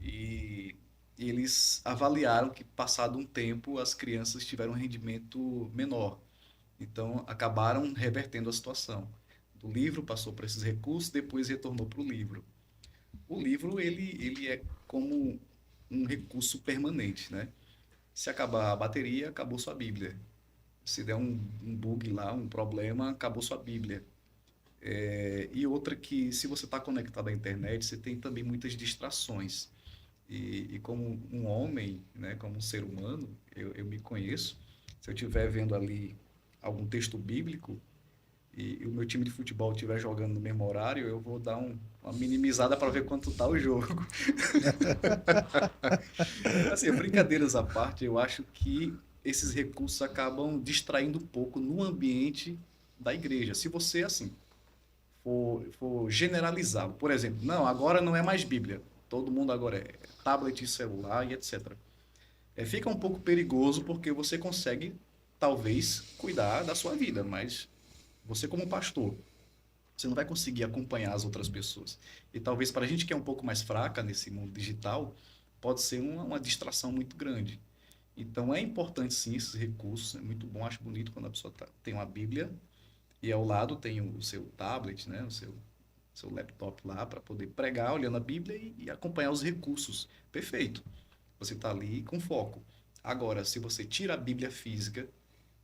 E eles avaliaram que, passado um tempo, as crianças tiveram um rendimento menor. Então, acabaram revertendo a situação. Do livro passou para esses recursos, depois retornou para o livro. O livro, ele é como um recurso permanente, né? Se acabar a bateria, acabou sua Bíblia. Se der um bug lá, um problema, acabou sua Bíblia. E outra que, se você está conectado à internet, você tem também muitas distrações. E como um homem, né, como um ser humano, eu me conheço. Se eu estiver vendo ali algum texto bíblico e o meu time de futebol estiver jogando no mesmo horário, eu vou dar uma minimizada para ver quanto tá o jogo. Assim, brincadeiras à parte, eu acho que esses recursos acabam distraindo um pouco no ambiente da igreja. Se você, assim, for generalizá-lo, por exemplo, não, agora não é mais Bíblia, todo mundo agora é tablet, celular e etc. Fica um pouco perigoso porque você consegue, talvez, cuidar da sua vida, mas você como pastor, você não vai conseguir acompanhar as outras pessoas. E talvez para a gente que é um pouco mais fraca nesse mundo digital, pode ser uma distração muito grande. Então é importante sim esses recursos, é muito bom, acho bonito quando a pessoa tem uma Bíblia e ao lado tem o seu tablet, né, o seu laptop lá para poder pregar olhando a Bíblia e acompanhar os recursos. Perfeito. Você está ali com foco. Agora, se você tira a Bíblia física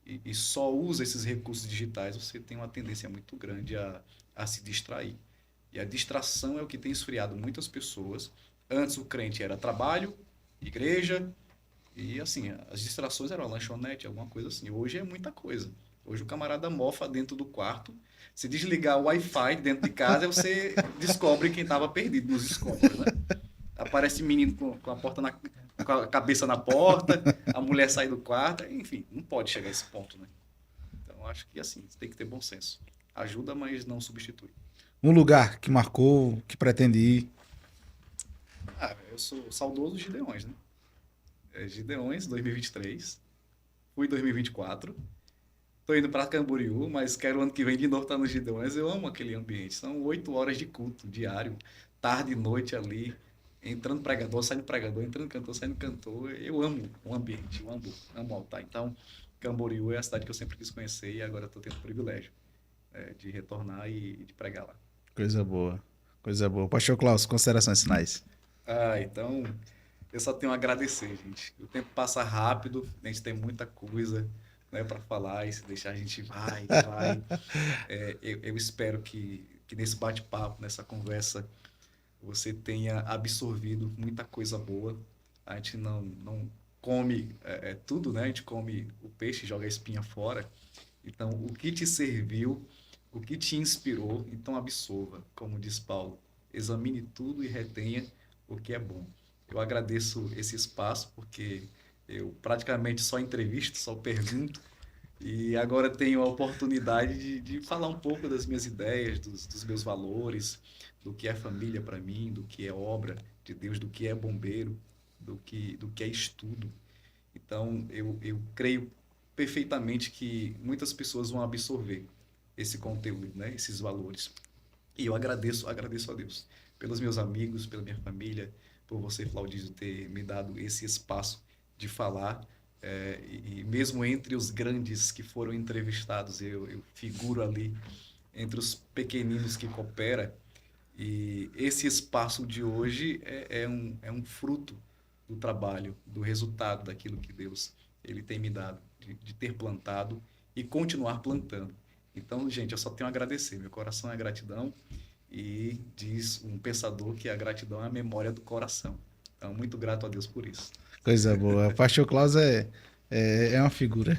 e só usa esses recursos digitais, você tem uma tendência muito grande a se distrair. E a distração é o que tem esfriado muitas pessoas. Antes o crente era trabalho, igreja, e assim, as distrações eram a lanchonete, alguma coisa assim. Hoje é muita coisa. Hoje o camarada mofa dentro do quarto. Se desligar o Wi-Fi dentro de casa, você descobre quem estava perdido nos escombros, né? Aparece menino com a porta com a cabeça na porta, a mulher sai do quarto, enfim, não pode chegar a esse ponto, né? Então, acho que assim, tem que ter bom senso. Ajuda, mas não substitui. Um lugar que marcou, que pretende ir. Eu sou saudoso Gideões, né? Gideões 2023. Fui 2024. Tô indo para Camboriú, mas quero ano que vem de novo estar no Gideões. Eu amo aquele ambiente. São 8 horas de culto diário, tarde e noite ali, entrando pregador, saindo pregador, entrando cantor, saindo cantor. Eu amo o ambiente, eu amo o altar. Então, Camboriú é a cidade que eu sempre quis conhecer e agora estou tendo o privilégio de retornar e de pregar lá. Coisa boa, coisa boa. Pastor Klaus, considerações finais. Então, eu só tenho a agradecer, gente. O tempo passa rápido, a gente tem muita coisa, né, para falar, e se deixar a gente vai. Eu espero que nesse bate-papo, nessa conversa, você tenha absorvido muita coisa boa. A gente não come tudo, né? A gente come o peixe e joga a espinha fora. Então, o que te serviu, o que te inspirou, então absorva, como diz Paulo. Examine tudo e retenha o que é bom. Eu agradeço esse espaço, porque eu praticamente só entrevisto, só pergunto, e agora tenho a oportunidade de falar um pouco das minhas ideias, dos meus valores, do que é família para mim, do que é obra de Deus, do que é bombeiro, do que é estudo. Então, eu creio perfeitamente que muitas pessoas vão absorver esse conteúdo, né, esses valores. E eu agradeço a Deus pelos meus amigos, pela minha família, por você, Flaudísio, ter me dado esse espaço de falar. E mesmo entre os grandes que foram entrevistados, eu figuro ali entre os pequeninos que cooperam. E esse espaço de hoje é um fruto do trabalho, do resultado daquilo que Deus ele tem me dado, de ter plantado e continuar plantando. Então, gente, eu só tenho a agradecer. Meu coração é gratidão. E diz um pensador que a gratidão é a memória do coração. Então, muito grato a Deus por isso. Coisa boa. Pastor Klaus é uma figura.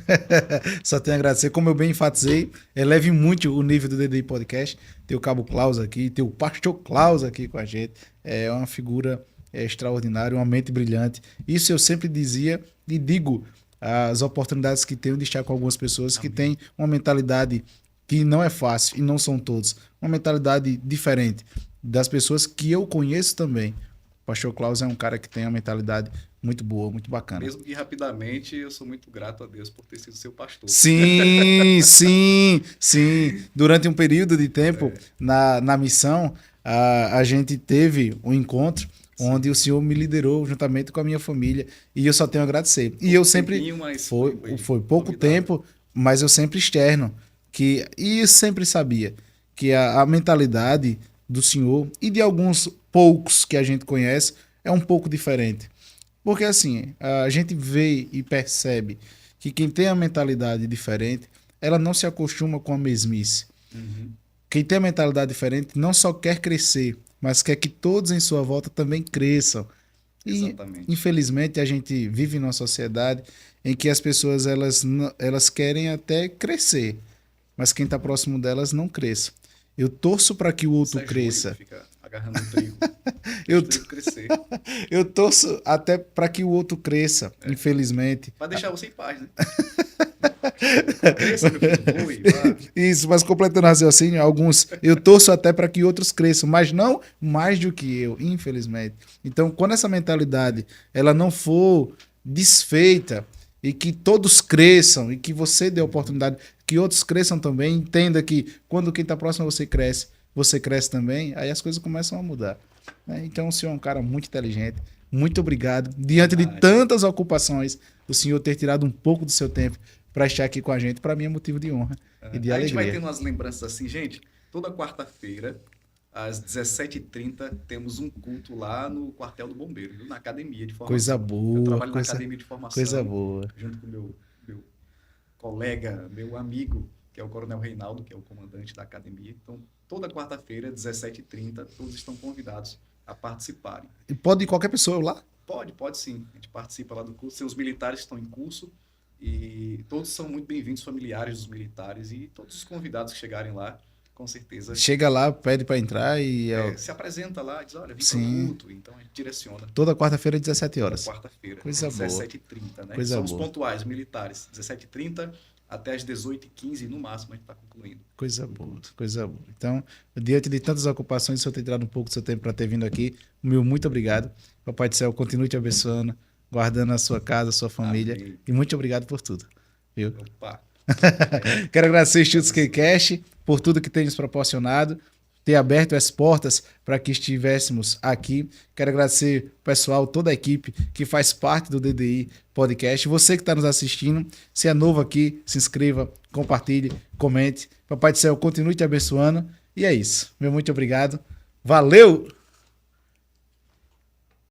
Só tenho a agradecer. Como eu bem enfatizei, eleve muito o nível do DDI Podcast. Tem o Cabo Klaus aqui, tem o Pastor Klaus aqui com a gente. É uma figura extraordinária, uma mente brilhante. Isso eu sempre dizia e digo as oportunidades que tenho de estar com algumas pessoas que têm uma mentalidade que não é fácil, e não são todos, uma mentalidade diferente das pessoas que eu conheço também. O Pastor Klaus é um cara que tem uma mentalidade muito boa, muito bacana. Mesmo que rapidamente, eu sou muito grato a Deus por ter sido seu pastor. Sim. Durante um período de tempo na missão, a gente teve um encontro onde o Senhor me liderou juntamente com a minha família e eu só tenho a agradecer. E eu sempre... Foi pouco tempo, mas eu sempre externo. E eu sempre sabia que a mentalidade do Senhor e de alguns poucos que a gente conhece é um pouco diferente. Porque assim, a gente vê e percebe que quem tem a mentalidade diferente, ela não se acostuma com a mesmice. Uhum. Quem tem a mentalidade diferente não só quer crescer, mas quer que todos em sua volta também cresçam. E, infelizmente, a gente vive numa sociedade em que as pessoas elas querem até crescer, mas quem está próximo delas não cresça. Eu torço para que o outro cresça. Fica agarrando o trigo. Crescer. Eu torço até para que o outro cresça, infelizmente. Para deixar você em paz, né? Cresça, meu filho, voe, vá. Isso, mas completando o raciocínio, eu torço até para que outros cresçam, mas não mais do que eu, infelizmente. Então, quando essa mentalidade ela não for desfeita e que todos cresçam e que você dê a oportunidade que outros cresçam também, entenda que quando quem está próximo a você cresce também, aí as coisas começam a mudar. Então, o senhor é um cara muito inteligente. Muito obrigado. Diante de tantas ocupações, o senhor ter tirado um pouco do seu tempo para estar aqui com a gente, para mim é motivo de honra e de alegria. A gente vai tendo umas lembranças assim, gente. Toda quarta-feira, às 17h30, temos um culto lá no quartel do bombeiro, na academia de formação. Coisa boa. Eu trabalho na academia de formação. Coisa boa. Junto com meu colega, meu amigo, que é o Coronel Reinaldo, que é o comandante da academia. Então, toda quarta-feira, 17h30, todos estão convidados a participarem. E pode ir qualquer pessoa lá? Pode sim. A gente participa lá do curso. Seus militares estão em curso, E todos são muito bem-vindos, familiares dos militares e todos os convidados que chegarem lá, com certeza, Chega lá, pede para entrar e se apresenta lá, diz, olha, vim para o sim, culto, então a gente direciona toda quarta-feira, 17 toda horas. quarta-feira, Coisa boa. 17h30, né? Coisa São os boa. pontuais militares, 17h30 até as 18h15, no máximo a gente está concluindo. Coisa boa, coisa boa. Então, diante de tantas ocupações, o senhor ter tirado um pouco do seu tempo para ter vindo aqui, o meu muito obrigado. Papai do Céu, continue te abençoando, guardando a sua casa, a sua família. Amém. E muito obrigado por tudo. Viu? Opa! Quero agradecer ao Instituto Kcast por tudo que tem nos proporcionado, ter aberto as portas para que estivéssemos aqui. Quero agradecer o pessoal, toda a equipe que faz parte do DDI Podcast. Você que está nos assistindo, se é novo aqui, se inscreva, compartilhe, comente. Papai do Céu, continue te abençoando. E é isso. Meu muito obrigado. Valeu!